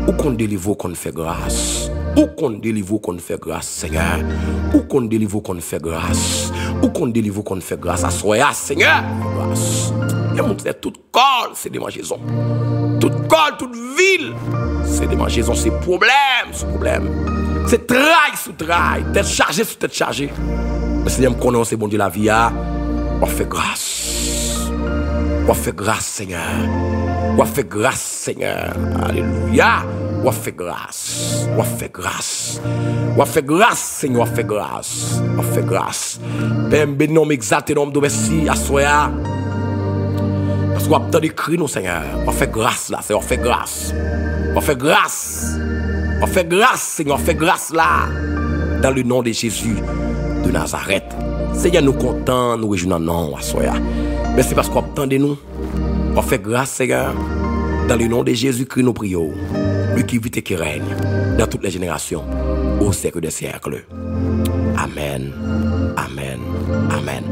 Où qu'on délivre, qu'on fait grâce. Où qu'on délivre, qu'on fait grâce, Seigneur. Où qu'on délivre, qu'on fait grâce. Où qu'on délivre, qu'on fait grâce. Assoya, Seigneur. Grâce. Et mon frère, toute colle, c'est démangeaison. Toute colle, toute ville, c'est démangeaison, c'est problème. C'est trail sous trail. Tête chargée sous tête chargée. Mais Seigneur, me connaît, c'est bon Dieu la vie. On fait grâce. On fait grâce, Seigneur. On fait grâce, Seigneur. Alléluia. On fait grâce. On fait grâce. On fait grâce, Seigneur. On fait grâce. On fait grâce. Père, béni, nom exalté, nom de merci, à soi. Parce qu'on a besoin de crier, nous, Seigneur. On fait grâce, là. On fait grâce. On fait grâce. On fait grâce, Seigneur. On fait grâce, là. Dans le nom de Jésus de Nazareth. Seigneur, nous contents, nous réjouissons, non, à soi. Mais c'est parce qu'on a besoin de nous. On fait grâce, Seigneur. Dans le nom de Jésus-Christ, nous prions. Lui qui vit et qui règne dans toutes les générations, au siècle des siècles. Amen. Amen. Amen.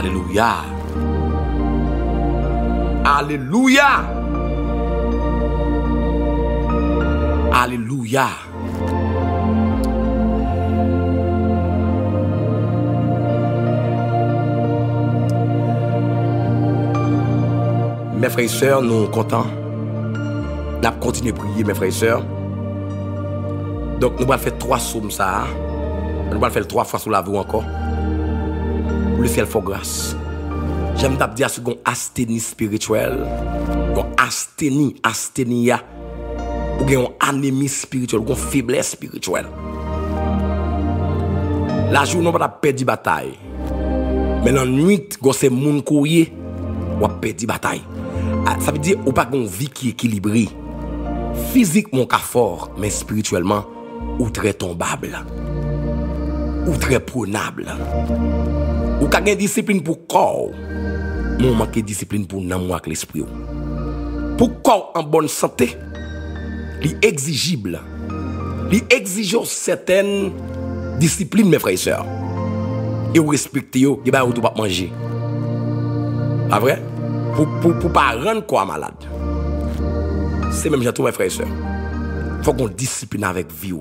Alléluia. Alléluia. Alléluia. Mes frères et sœurs, nous sommes contents. Nous allons continuer à prier, mes frères et sœurs. Donc, nous allons faire 3 psaumes ça. Nous allons faire 3 fois sur la voie encore. Pour le ciel, faut grâce. J'aime dire que c'est une asthénie spirituelle. Une asthénia. Ou une anémie spirituelle, ou une faiblesse spirituelle. La journée, on va perdre la bataille. Mais la nuit, c'est le monde qui va perdre la bataille. Ça veut dire qu'on n'a pas une vie qui est équilibrée. Physiquement, fort, mais spirituellement, ou très tombable. Ou très prenable. Ou qu'il y a une discipline pour le corps. Mais on manque de discipline pour l'amour avec l'esprit. Pour le corps en bonne santé, il est exigible. Il exige certaines disciplines, mes frères et sœurs. Et vous respectez, vous ne pouvez pas manger. Pas vrai? Pour ne pas rendre le corps malade. C'est même j'ai mes frères et sœurs. Il faut qu'on discipline avec vie.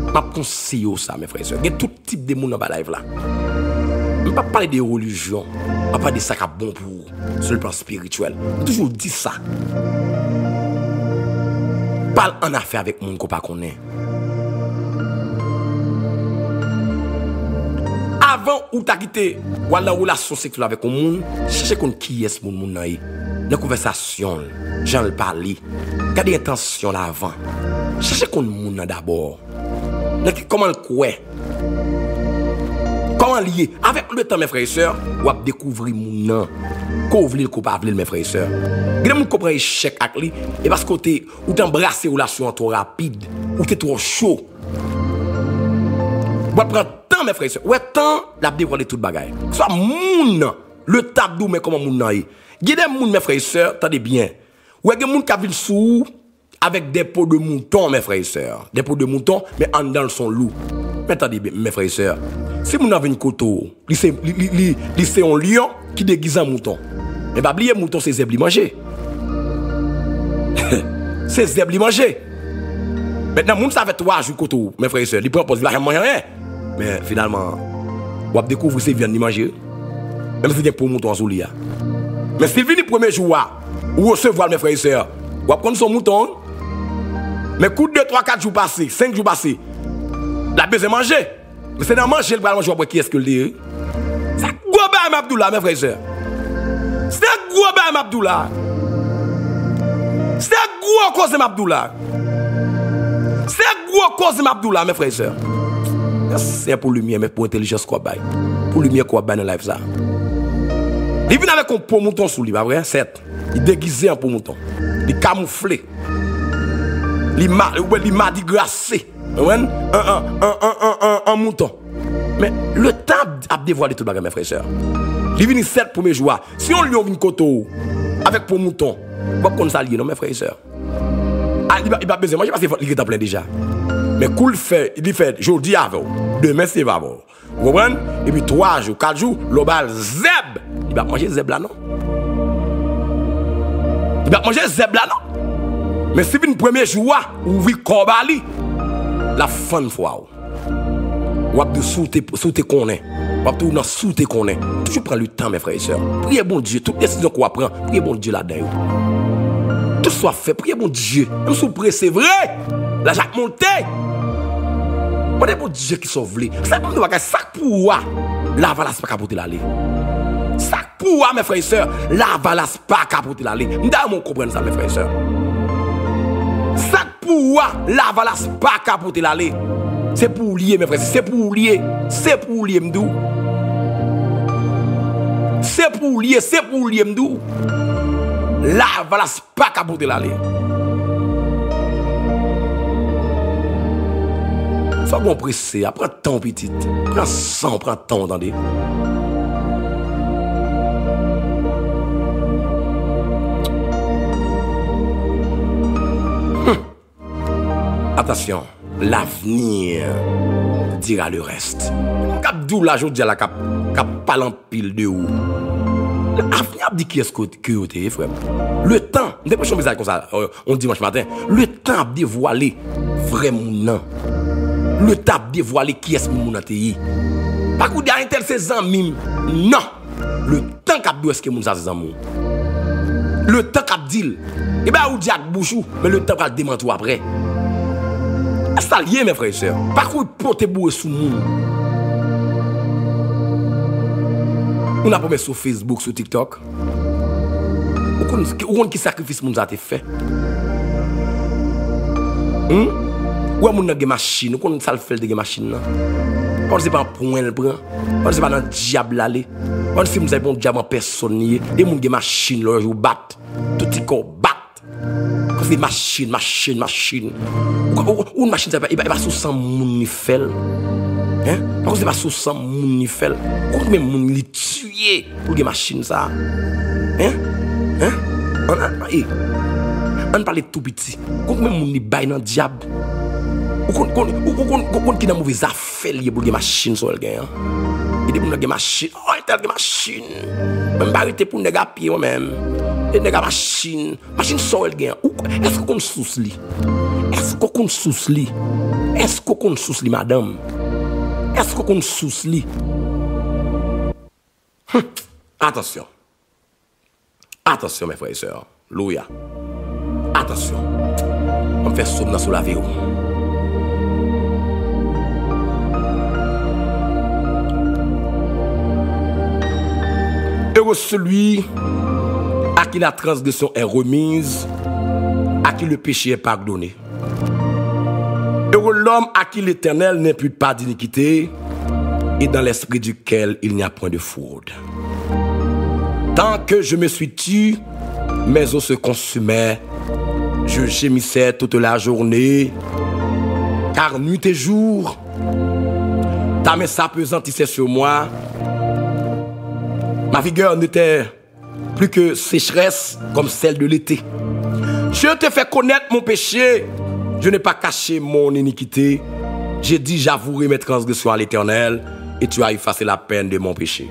Je conseille ça, mes frères et sœurs. Il y a tout type de monde dans la live là. Je ne vais pas parler de religion. Je ne vais pas parler de ça qui est bon pour sur le plan spirituel. Je toujours dit ça. Parle en affaire avec mon copain qu'on est. Avant ou t'as quitté ou la relation sexuelle avec un monde, cherchez qui est ce monde là. Dans conversation, j'en parle. Gardez attention là avant. Cherchez qu'on monde d'abord. Comment le quoi? Comment lier? Avec le temps, mes frères et sœurs, vous allez découvrir mon nom. Qu'on veut le coupable, mes frères et sœurs. Vous allez comprendre échec avec lui. Et parce que vous t'embrassez une relation trop rapide, ou t'es trop chaud. Vous allez prendre temps, mes frères et sœurs. Ouais, temps, la dévoiler toute bagaille. Soit moun, le tabou, mais comment moun nan y. Gardez moun, mes frères et sœurs, attendez bien. Ou est-ce que moun qui vit sous avec des peaux de mouton, mes frères et sœurs. Des peaux de mouton, mais en dans son loup. Mais attendez bien, mes frères et sœurs. Si vous avez une coteau, c'est un lion qui déguise un mouton. Mais pas oublier, mouton, c'est zèbre manger. C'est zèbre manger. Maintenant, moun ça fait 3 jours coteau, mes frères et sœurs. Il prend pause, il va rien. Mais finalement, vous allez découvrir ces viandes manger. Même si c'est pour mouton sous l'IA. Mais s'il vient le premier jour, vous recevoir, mes frères et sœurs, vous allez prendre son mouton. Mais coup de 2, 3, 4 jours passés, 5 jours passés, la besoin de manger. Mais c'est dans manger le bras manger après qui est-ce que le dit? C'est un gros bain Abdoullah, mes frères et sœurs. C'est un gros bain Abdoullah. C'est un gros cause Abdoullah. C'est un gros cause Abdoullah, mes frères et sœurs. C'est pour lumière, mais pour intelligence quoi bail. Pour lumière quoi bail dans la live ça. Il vient avec un pot mouton sous lui, pas vrai? Certes. Il déguisé en pot mouton. Il camouflé. Il m'a dit gracé. Un mouton. Mais le temps a dévoilé tout le bagage, mes frères et sœurs. Il vient 7 premiers jours. Si on lui ouvre une coteau avec pour mouton, pas comme ça lié, non, mes frères et sœurs. Il va besoin, moi je pense qu'il est en plein déjà. Mais cool fait, il fait, aujourd'hui avant, demain c'est avant. Vous comprenez? Et puis 3 jours, 4 jours, l'obal zeb. Il va manger zeb là, non? Il va manger zeb là, non? Mais si vous premier jour, vous vivez Kobali, la fin de fois. Vous avez sauter qu'on est. Vous avez sauter qu'on est. Toujours prendre le temps, mes frères et sœurs. Priez bon Dieu. Toute décision qu'on prend, priez bon Dieu là-dedans. Tout soit fait, priez bon Dieu. Même si vous priez, c'est vrai. La Jacques Monté. C'est bon Dieu qui sauve les. C'est comme ça pour moi. La valasse pas capoter l'aller. Ça pour moi, mes frères et sœurs. La valasse pas capoter l'aller. Nous comprendre ça, mes frères et sœurs. Ça pour moi, la valasse pas capoter l'aller. C'est pour lier, mes frères. C'est pour lier. C'est pour lier, m'dou. C'est pour lier, m'dou. La valasse pas capoter l'aller. Faut qu'on presse, prends temps petit. Prends 100, prends temps, attendez. Attention. l'avenir dira le reste. Cap dou la journée la cap parle en pile de ou. L'avenir dit qui est-ce que vous êtes, frère. Le temps, on dépêche un message comme ça, on dimanche matin, le temps a dévoilé vrai mon. Le temps a dévoilé qui est-ce que mon êtes. Pas que vous dites un tel ses amis. Non. Le temps qu'a dit est-ce que mon ça ses amis. Le temps qu'a dit, eh bien, vous dites bouchou, mais le temps qu'a démenti après. C'est ça lié, mes frères et sœurs. Pas que vous portez boué sous moun. On a pas mis sur Facebook, sur TikTok. Ou qui sacrifice moun ça te fait. Ou a moun nan gen machine, ou kon ça le fait de gen machine là. On ne sait pas point le prend. On ne sait pas dans diable aller. On ne sait pas bon diable en personne et moun gen machine là jou bat. Tout petit corps bat. Quand c'est machine. Ou une machine ça va sous 100 moun ni fait. Hein? Parce que c'est pas sous 100 moun ni fait. Quand même moun li tuer pour gen machine ça. Hein? On parle tout petit. Quand même moun ni bay dans diable. Ou qui n'a mauvaise affaire lié pour les machines sur le gain. Il dit pour les machines, oh il t'a des machines. Même pas arrêter pour les gars pied moi-même. Et les gars machine sur le gain. Est-ce qu'on sous li? Est-ce qu'on sous li? Est-ce qu'on sous li madame? Est-ce qu'on sous li? Attention. Attention mes frères et sœurs. Louia. Attention. On fait somme dans sous la vie. Heureux celui à qui la transgression est remise, à qui le péché est pardonné. Heureux l'homme à qui l'Éternel n'impute pas d'iniquité et dans l'esprit duquel il n'y a point de fraude. Tant que je me suis tu, mes os se consumaient, je gémissais toute la journée, car nuit et jour, ta main s'appesantissait sur moi. Ma vigueur n'était plus que sécheresse comme celle de l'été. Je te fais connaître mon péché. Je n'ai pas caché mon iniquité. J'ai dit, j'avouerai mes transgressions à l'Éternel et tu as effacé la peine de mon péché.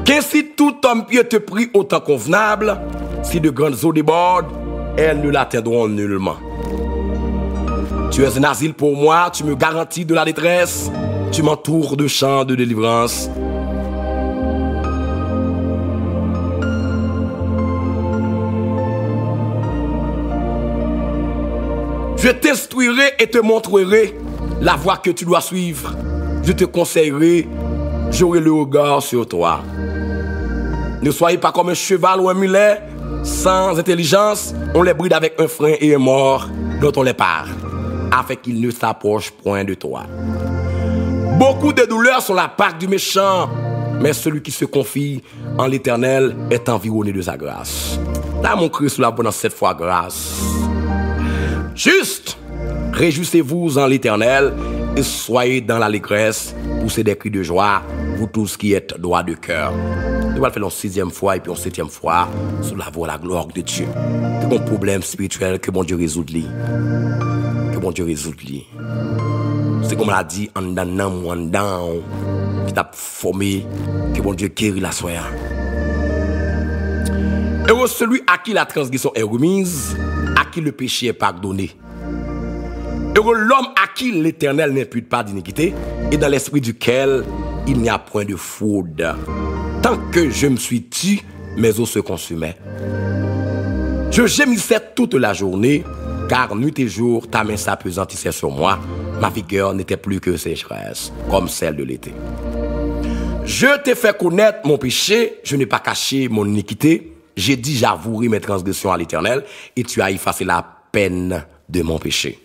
Qu'ainsi tout homme pieux te prie au temps convenable, si de grandes eaux débordent, elles ne l'atteindront nullement. Tu es un asile pour moi, tu me garantis de la détresse, tu m'entoures de chants de délivrance. Je t'instruirai et te montrerai la voie que tu dois suivre. Je te conseillerai, j'aurai le regard sur toi. Ne soyez pas comme un cheval ou un mulet, sans intelligence, on les bride avec un frein et un mort dont on les part, afin qu'ils ne s'approchent point de toi. Beaucoup de douleurs sont la part du méchant, mais celui qui se confie en l'Éternel est environné de sa grâce. Là, mon Christ, là, pendant 7 fois grâce. Juste, réjouissez-vous en l'Éternel et soyez dans l'allégresse, poussez des cris de joie, vous tous qui êtes droits de cœur. On va le faire une 6e fois et puis une 7e fois sous la voie la gloire de Dieu. C'est mon problème spirituel que bon Dieu résout. Que bon Dieu résout. C'est comme on l'a dit, en dedans, qui t'a formé, que bon Dieu guérit la soya. Heureux celui à qui la transgression est remise, à qui le péché est pardonné. Heureux l'homme à qui l'Éternel n'impute pas d'iniquité et dans l'esprit duquel il n'y a point de fraude. Tant que je me suis tu, mes os se consumaient. Je gémissais toute la journée, car nuit et jour, ta main s'appesantissait sur moi. Ma vigueur n'était plus que sécheresse, comme celle de l'été. Je t'ai fait connaître mon péché, je n'ai pas caché mon iniquité. J'ai dit, j'avouerai mes transgressions à l'Éternel, et tu as effacé la peine de mon péché.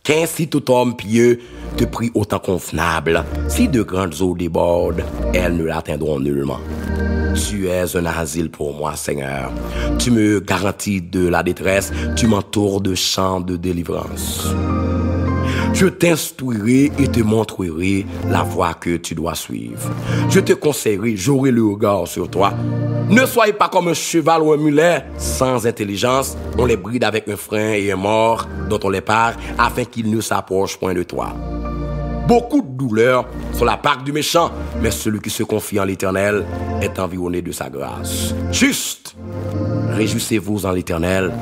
Qu'ainsi tout homme pieux te prie au temps convenable. Si de grandes eaux débordent, elles ne l'atteindront nullement. Tu es un asile pour moi, Seigneur. Tu me garantis de la détresse, tu m'entoures de chants de délivrance. Je t'instruirai et te montrerai la voie que tu dois suivre. Je te conseillerai, j'aurai le regard sur toi. Ne soyez pas comme un cheval ou un mulet sans intelligence. On les bride avec un frein et un mors dont on les pare afin qu'ils ne s'approchent point de toi. Beaucoup de douleurs sont la part du méchant, mais celui qui se confie en l'Éternel est environné de sa grâce. Juste, réjouissez-vous en l'Éternel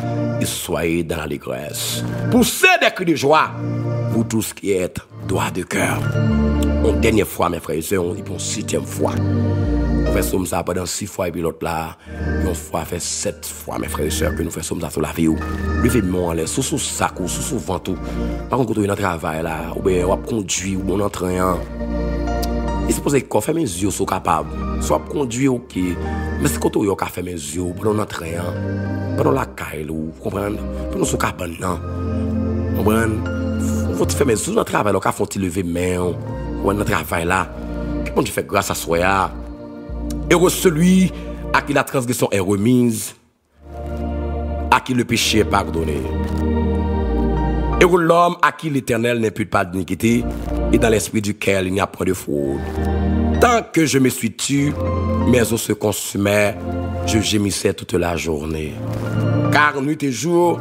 et soyez dans l'allégresse. Poussez des cris de joie, vous tous qui êtes droits de cœur. Une dernière fois, mes frères et sœurs, on dit pour une 7e fois. On fait ça pendant 6 fois et puis l'autre là, une fois fait 7 fois, mes frères et sœurs, que nous faisons ça sur la vie. Levez-moi en l'air, sous sac, sous ventre. Par contre, quand on est dans le travail là, ou bien on conduit, ou on entraîne. Il se pose qu'on fait mes yeux sont capables. Soit conduire, ok. Mais c'est quand on fait mes yeux, pendant l'entraîne, pendant la caille, vous comprenez? Pendant son cabane, non? Vous comprenez? Faut faire mes yeux dans le travail, là, faut lever mes mains, ou dans le travail là. Comment tu fais grâce à soi? Heureux celui à qui la transgression est remise, à qui le péché est pardonné. Heureux l'homme à qui l'Éternel n'impute pas d'iniquité et dans l'esprit duquel il n'y a point de fraude. Tant que je me suis tu, mes os se consumaient, je gémissais toute la journée. Car nuit et jour,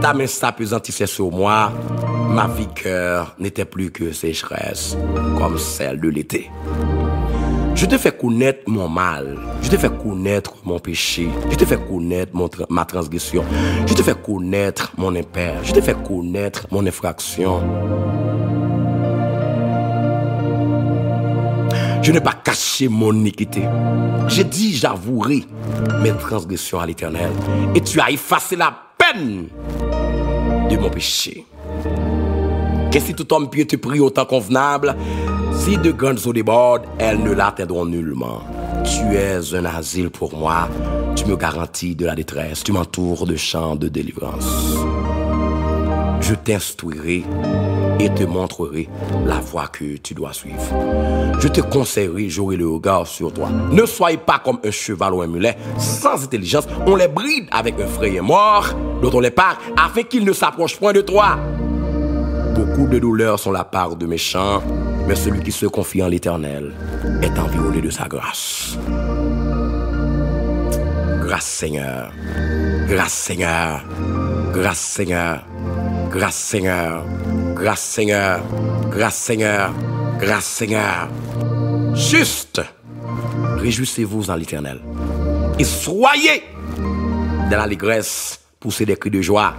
ta main s'appesantissait sur moi, ma vigueur n'était plus que sécheresse, comme celle de l'été. Je te fais connaître mon mal. Je te fais connaître mon péché. Je te fais connaître ma transgression. Je te fais connaître mon impair. Je te fais connaître mon infraction. Je n'ai pas caché mon iniquité. J'ai dit, j'avouerai mes transgressions à l'Éternel. Et tu as effacé la peine de mon péché. Que si tout homme pieux te prie au temps convenable, si de grandes eaux débordent, elles ne l'atteindront nullement. Tu es un asile pour moi, tu me garantis de la détresse, tu m'entoures de chants de délivrance. Je t'instruirai et te montrerai la voie que tu dois suivre. Je te conseillerai, j'aurai le regard sur toi. Ne soyez pas comme un cheval ou un mulet, sans intelligence, on les bride avec un frein mort, dont on les part, afin qu'ils ne s'approchent point de toi. Beaucoup de douleurs sont la part de méchants, mais celui qui se confie en l'Éternel est environné de sa grâce. Grâce Seigneur, grâce Seigneur, grâce Seigneur, grâce Seigneur, grâce Seigneur, grâce Seigneur, grâce Seigneur. Juste, réjouissez-vous en l'Éternel et soyez dans l'allégresse, poussez des cris de joie,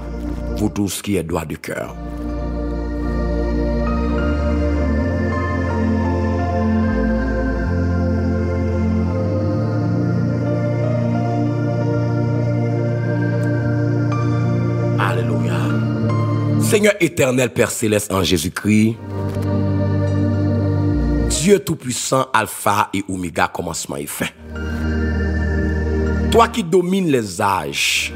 vous tous qui êtes droits du cœur. Seigneur éternel, Père céleste en Jésus-Christ, Dieu tout-puissant, Alpha et Oméga, commencement et fin. Toi qui domines les âges,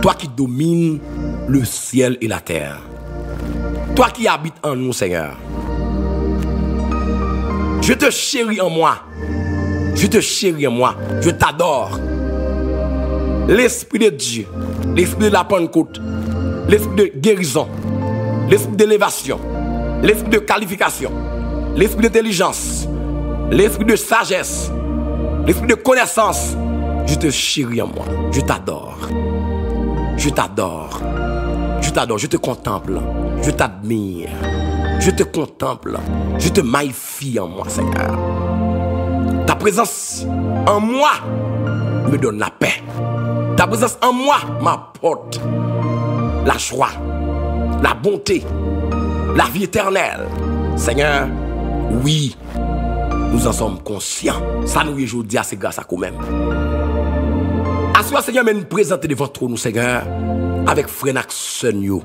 toi qui domines le ciel et la terre, toi qui habites en nous, Seigneur, je te chéris en moi, je te chéris en moi, je t'adore. L'Esprit de Dieu, l'Esprit de la Pentecôte, l'Esprit de guérison, l'Esprit d'élévation, l'Esprit de qualification, l'Esprit d'intelligence, l'Esprit de sagesse, l'Esprit de connaissance, je te chéris en moi, je t'adore, je t'adore, je t'adore, je te contemple, je t'admire, je te contemple, je te magnifie en moi, Seigneur. Ta présence en moi me donne la paix. Ta présence en moi m'apporte la joie, la bonté, la vie éternelle. Seigneur, oui, nous en sommes conscients. Ça nous est aujourd'hui, c'est grâce à vous-même. À ce Seigneur, mais nous présenter devant toi, nous, Seigneur, avec frère Naxon.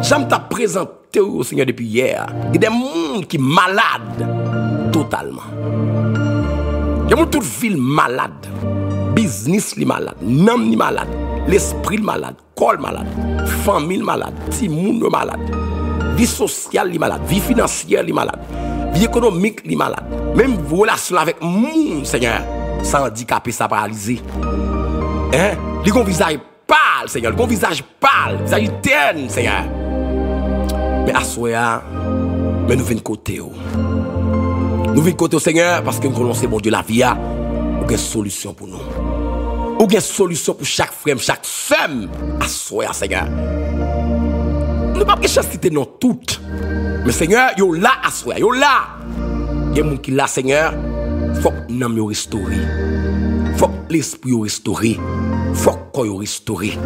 J'aime t'a présenté au Seigneur depuis hier. Il y a des gens qui sont malades totalement. Il y a toute toute ville malade. Business li malade, nam li malade, l'esprit li malade, corps malade, famille malade, ti moun malade, vie sociale li malade, vie financière li malade, vie économique li malade, même relation avec moun, Seigneur, ça handicapé, ça paralysé. Hein? Li gon visage pâle, Seigneur, gon visage pâle, visage terne, Seigneur. Mais à soya, mais nous venons côté. Nous venons côté au Seigneur parce que nous connaissons bon Dieu la vie. une solution pour nous. Ou une solution pour chaque frère, chaque femme. Assoya, Seigneur. Nous ne pouvons pas citer non toutes. Mais Seigneur, yo là, assoya, yo là. Il y a des gens qui là, Seigneur. Faut que l'âme soit restaurée. Faut que l'esprit soit restauré. Faut que le corps soit restauré.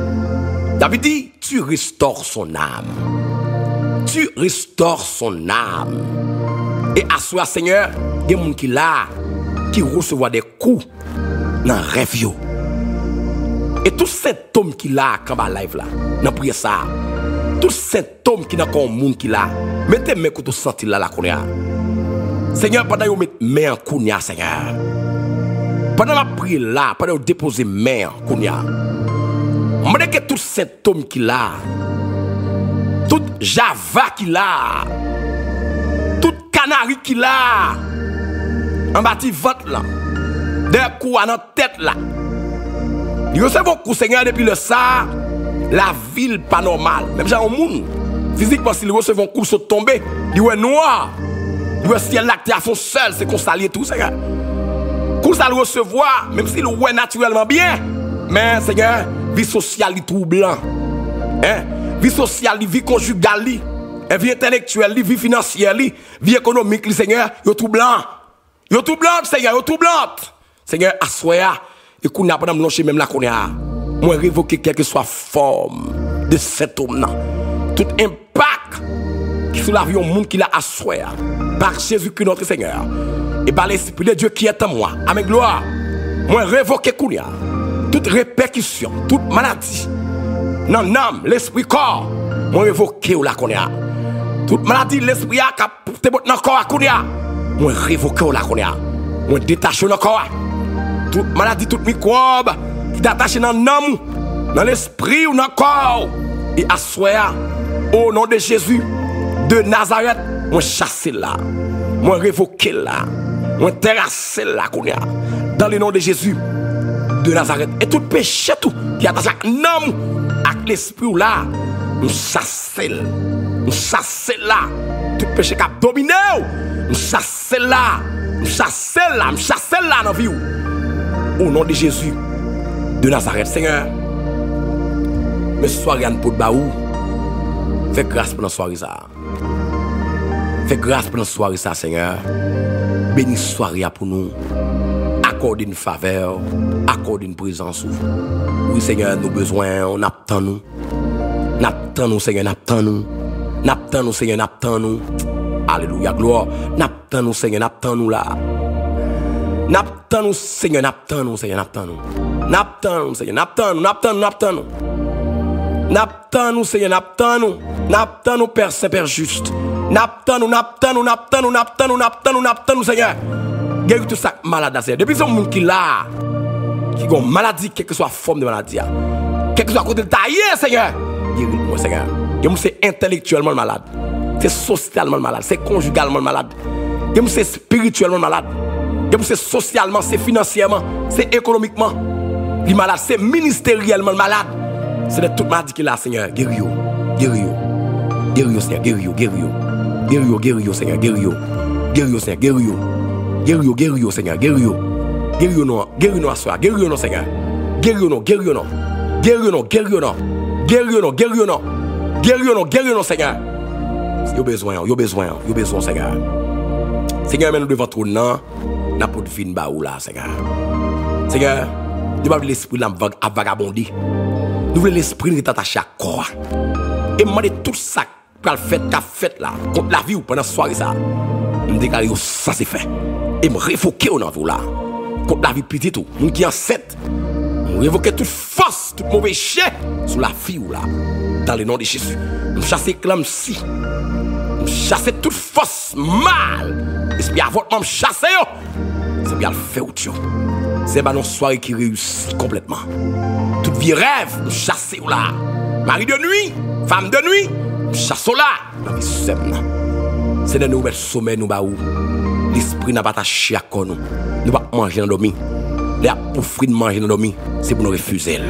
David dit, tu restaures son âme. Tu restaures son âme. Et assoya, Seigneur, il y a des gens qui là, qui reçoivent des coups dans le rêve. Et tous ces symptômes qui là, quand on live là, dans prière ça, tous ces symptômes qui n'a qu'un monde qui là, mettez mes coups de sentir là, qu'on a. Seigneur, pendant que vous mettez main en kounia, Seigneur, pendant que vous priez là, pendant que vous déposez main en kounia, je dis que tous ces symptômes qui là, tout Java qui là, tout Canari qui là, en bâti ventre là, des coups à notre tête là. Il recevez beaucoup, Seigneur, depuis le ça, la ville pas normale. Même si un monde, physiquement, s'il recevait un coup, il tomber, il est noir. Il est ciel là, à fond seul, c'est qu'on s'allie tout, Seigneur. Coup ça le recevoir, même s'il est naturellement bien. Mais, Seigneur, vie sociale, il troublant. Hein? Vie sociale, vie conjugale, vie intellectuelle, vie financière, vie économique, Seigneur, il est troublant. Il est troublant, Seigneur, il est troublant. Seigneur, assoya. Et qu'on a pas de même là qu'on a. Moi révoquer quelque soit forme de cet homme-là. Tout impact qui sur la vie au monde qui l'a assoyé par Jésus-Christ notre Seigneur. Et par l'Esprit de Dieu qui est en moi. Amen, gloire. Moi révoquer qu'on a. Toute répercussion, toute maladie. Dans l'âme, l'esprit, corps. Moi révoquer là qu'on a. Toute maladie, l'esprit a capté dans le corps qu'on a. Moi révoquer là qu'on a. Moi détacher le corps. Toute maladie, toute microbe qui t'attache dans l'âme, dans l'esprit ou dans le corps. Et assoya, au nom de Jésus, de Nazareth, moi chasse là, moi révoque là, moi terrasse là, dans le nom de Jésus, de Nazareth. Et tout péché tout qui attache à l'âme, à l'esprit là, nous chasse là, tout péché qui a dominé, nous chasse là, nous chasse là dans la vie. Au nom de Jésus de Nazareth, Seigneur, mais soirée pour baou, fais grâce pour la soirée ça. Fais grâce pour la soirée ça, Seigneur. Bénis soirée pour nous. Accorde une faveur, accorde une présence. Oui, Seigneur, nous besoin, on attend nous. N'attend nous, Seigneur, n'attend nous. N'attend nous, Seigneur, n'attend nous. Alléluia, gloire. N'attend nous, Seigneur, n'attend nous là. N'attend nous, Seigneur, n'attend nous, Seigneur, n'attend nous. N'attend nous, Seigneur, n'attend nous, n'attend nous, n'attend nous. N'attend nous, Seigneur, n'attend nous. N'attend nous, Père Saint, Père juste. N'attend nous, n'attend nous, n'attend nous, n'attend nous, n'attend nous, n'attend nous, Seigneur. Guéris tout ça malade, Seigneur. Depuis ce monde qui là, qui a une maladie, quelle que soit la forme de maladie, quel que soit côté de taillé, Seigneur. Guéris-moi, Seigneur. C'est intellectuellement malade. C'est socialement malade. C'est conjugalement malade. C'est spirituellement malade. C'est socialement, c'est financièrement, c'est économiquement. Il est malade, c'est ministériellement malade. C'est de toute maladie qu'il a, Seigneur. Guéris-yo, guéris-yo. Guéris-yo, Seigneur, guéris-yo, guéris-yo. Guéris-yo, guéris-yo, Seigneur, guéris-yo. Guéris-yo, Seigneur, guéris-yo. Guéris-yo, guéris-yo, Seigneur, guéris-yo. Guéris-yo, non, guéris-yo, non, soir. Guéris-yo, non, Seigneur. Guéris-yo, non, guéris-yo, non. Guéris-yo, non, guéris-yo, non. Guéris-yo, non, guéris-yo, non. Guéris-yo, non, guéris-yo, non, Seigneur. Yo besoin, Seigneur. Seigneur, nous devons trop non. N'a pas de fin baou là, Seigneur. Seigneur, nous voulons l'esprit à vagabonder. Nous voulons l'esprit qui est attaché à corps. Et demander tout ça qu'a fait là, contre la vie ou pendant la soirée ça. Je me déclare ça c'est fait. Et me révoquer au niveau là. Contre la vie petite tout. Nous qui en 7. Nous révoquer toute force, tout mauvais chien sur la vie ou là. Dans le nom de Jésus. Nous chasser clam si. Nous chasser toute force mal. Esprit avortement chasser yo. C'est bien le fait ou Dieu. C'est bien une soirée qui réussit complètement. Toute vie rêve, nous chasser là. Mari de nuit, femme de nuit, nous chassons là. Dans vie sème. C'est de nouvelles sommets nous baou. L'esprit n'a pas attaché à quoi nous. Nous pas manger dans dormi. Les pour de manger dans dormi, c'est pour nous refuser.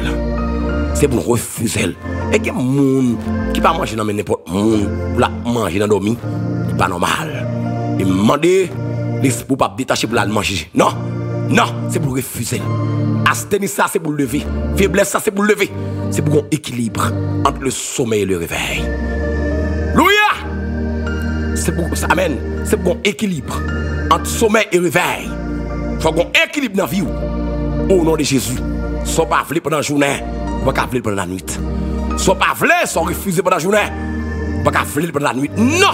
C'est pour nous refuser. Et qu'il y a des gens qui ne pas manger dans n'importe monde pour la manger dans dormi, c'est pas normal. Et demander l'esprit pas détacher pour la manger. Non, Non, c'est pour refuser. Asthénie, ça, c'est pour le lever. Faiblesse, ça, c'est pour le lever. C'est pour un équilibre entre le sommeil et le réveil. Louia! C'est pour ça, amen. C'est pour un équilibre entre sommeil et réveil. Il faut un équilibre dans la vie. Au nom de Jésus. Soit pas voulu pendant la journée, pas voulu pendant la nuit. Soit pas voulu, soit refusé pendant la journée, pas voulu pendant la nuit. Non!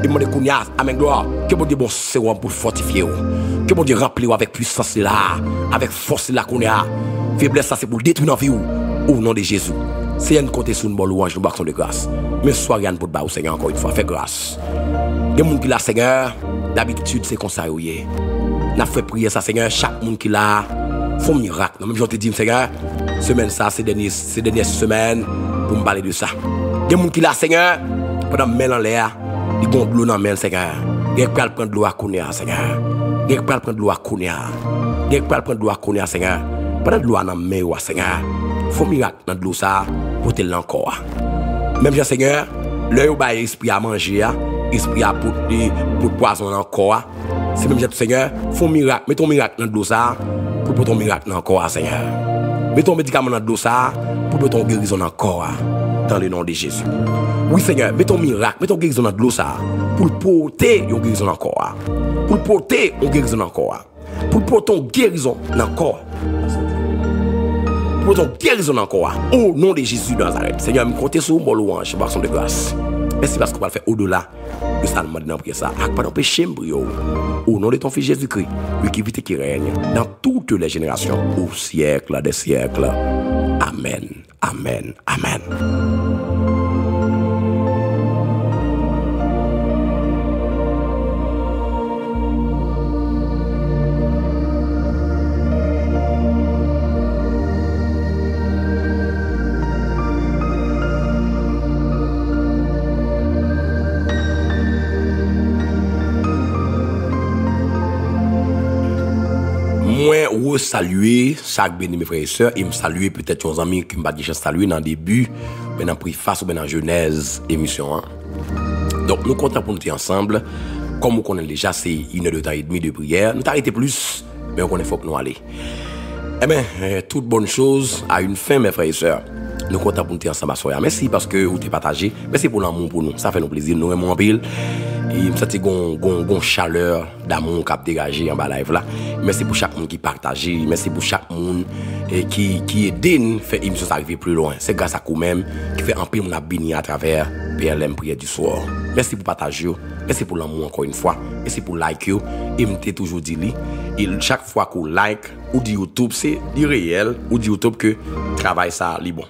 Et mon Kounia, amen gloire, que mon Dieu bon sérum pour fortifier. Que mon Dieu remplit avec puissance là, avec force là qu'on a. Faiblesse ça c'est pour détruire notre vie au nom de Jésus. C'est un côté sur une bonne louange, nous bâton de grâce. Mais sois rien pour te battre au Seigneur encore une fois, fais grâce. Les gens qui l'a Seigneur, d'habitude c'est comme ça. N'a fait prier ça Seigneur, chaque monde qui l'a font miracle. Même je te dis Seigneur, semaine ça, ces dernières semaines pour me parler de ça. Les gens qui l'a Seigneur, pendant mêle en l'air, ils ont de l'eau dans le Seigneur. Ils ont prendre de l'eau à connaître Seigneur. Ils ont prendre de l'eau à connaître. Ils ont prendre de l'eau à connaître Seigneur. Pendant de l'eau dans le mer Seigneur. Faut miracle dans de l'eau ça pour te l'encore. Même Jean Seigneur, l'œil au bas esprit à manger, esprit à pour poison encore. C'est même Jean Seigneur, faut miracle, mets ton miracle dans de l'eau ça pour ton miracle encore Seigneur. Mets ton médicament dans de l'eau ça pour ton guérison encore dans le nom de Jésus. Oui Seigneur, mets ton miracle, mets ton guérison dans de l'eau ça pour porter une guérison encore. Pour porter une guérison encore. Pour porter une guérison encore. Pour ton guérison encore. Au nom de Jésus de Nazareth. Seigneur, me comptez sur mon louange, par de grâce. Merci parce qu'on va le faire au-delà de ça, nous demandons prier ça. Pas d'empêcher, au nom de ton Fils Jésus-Christ, lui qui vit et qui règne dans toutes les générations, au siècle des siècles. Amen. Amen. Amen. Moi, saluer chaque béni mes frères et sœurs, et me saluer peut-être aux amis qui m'ont déjà salué dans le début, mais dans préface ou dans la genèse émission. Hein. Donc, nous comptons pour nous être ensemble. Comme vous connaissez déjà, c'est 1h30 de prière. Nous t'arrêtons plus, mais on connaît faut que nous aller. Eh bien, toute bonne chose a une fin, mes frères et sœurs. Nous comptons pour nous être ensemble à soir. Merci parce que vous avez partagé. Merci pour l'amour pour nous. Ça fait nous plaisir. Nous aimons en pile. Et je sens une chaleur d'amour qui a dégagé en bas live là. Merci pour chaque monde qui partage. Merci pour chaque monde qui aide à faire l'émission arriver plus loin. C'est grâce à vous-même qui fait un peu mon béni à travers PLM Prière du soir. Merci pour partager. Merci pour l'amour encore une fois. Merci pour like. Et je t'ai toujours dit, chaque fois qu'on like, ou dit YouTube, c'est du réel, ou dit YouTube que travail ça, est bon.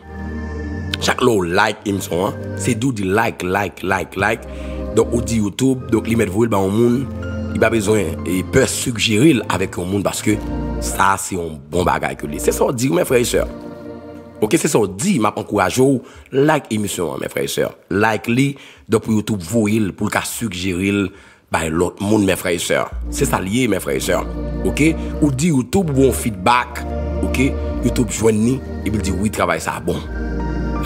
Chaque lot like émission, c'est d'où dit like. Donc, on dit YouTube, donc, il met vous dans le monde, il a besoin, et il peut suggérer avec le monde parce que ça, c'est un bon bagage que c'est ça, on dit, mes frères et sœurs. Ok, c'est ça, on dit, m'a encouragé, like émission, mes frères et sœurs. Like li, donc, pour YouTube, vous, pour le suggérer, bah, l'autre monde, mes frères et sœurs. C'est ça lié, mes frères et sœurs. Ok, ou dit YouTube, bon feedback, ok, YouTube joigne, et il dit, oui, travail, ça, bon.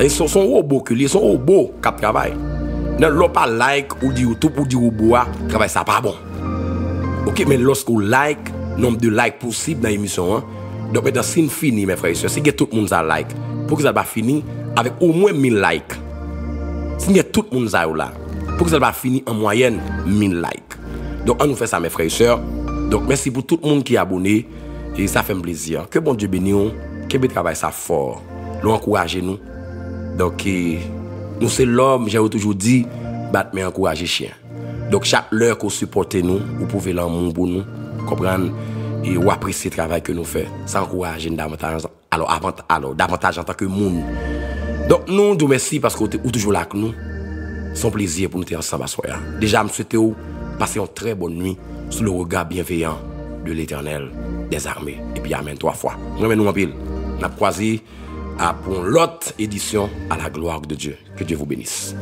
Ils sont robots que ils sont robots qui travaillent. Ne l'ont pas like ou dit YouTube ou dit robot, travail ça pas bon. Ok, mais lorsqu'on like, nombre de likes possible dans l'émission, hein, donc maintenant c'est fini mes frères et sœurs. Si tout le monde a like, pour que ça va finir avec au moins 1000 likes. Si tout le monde a là, pour que ça va finir en moyenne 1000 likes. Donc on nous fait ça mes frères et sœurs. Donc merci pour tout le monde qui est abonné et ça fait un plaisir. Que bon Dieu bénisse, que bien travail ça fort. Nous encouragez nous. Donc, nous, c'est l'homme, j'ai toujours dit, battre mais encourager chien. Donc, chaque heure qu'on supporte nous, vous pouvez l'amour pour nous, comprendre, et ou apprécier le travail que nous faisons. Ça encourage davantage, davantage en tant que monde. Donc, nous, nous merci parce que vous êtes toujours là avec nous. C'est un plaisir pour nous être ensemble à soir. Déjà, je souhaite passer une très bonne nuit sous le regard bienveillant de l'Éternel des armées. Et puis, amen 3 fois. Nous en pile. On a croisé pour l'autre édition à la gloire de Dieu. Que Dieu vous bénisse.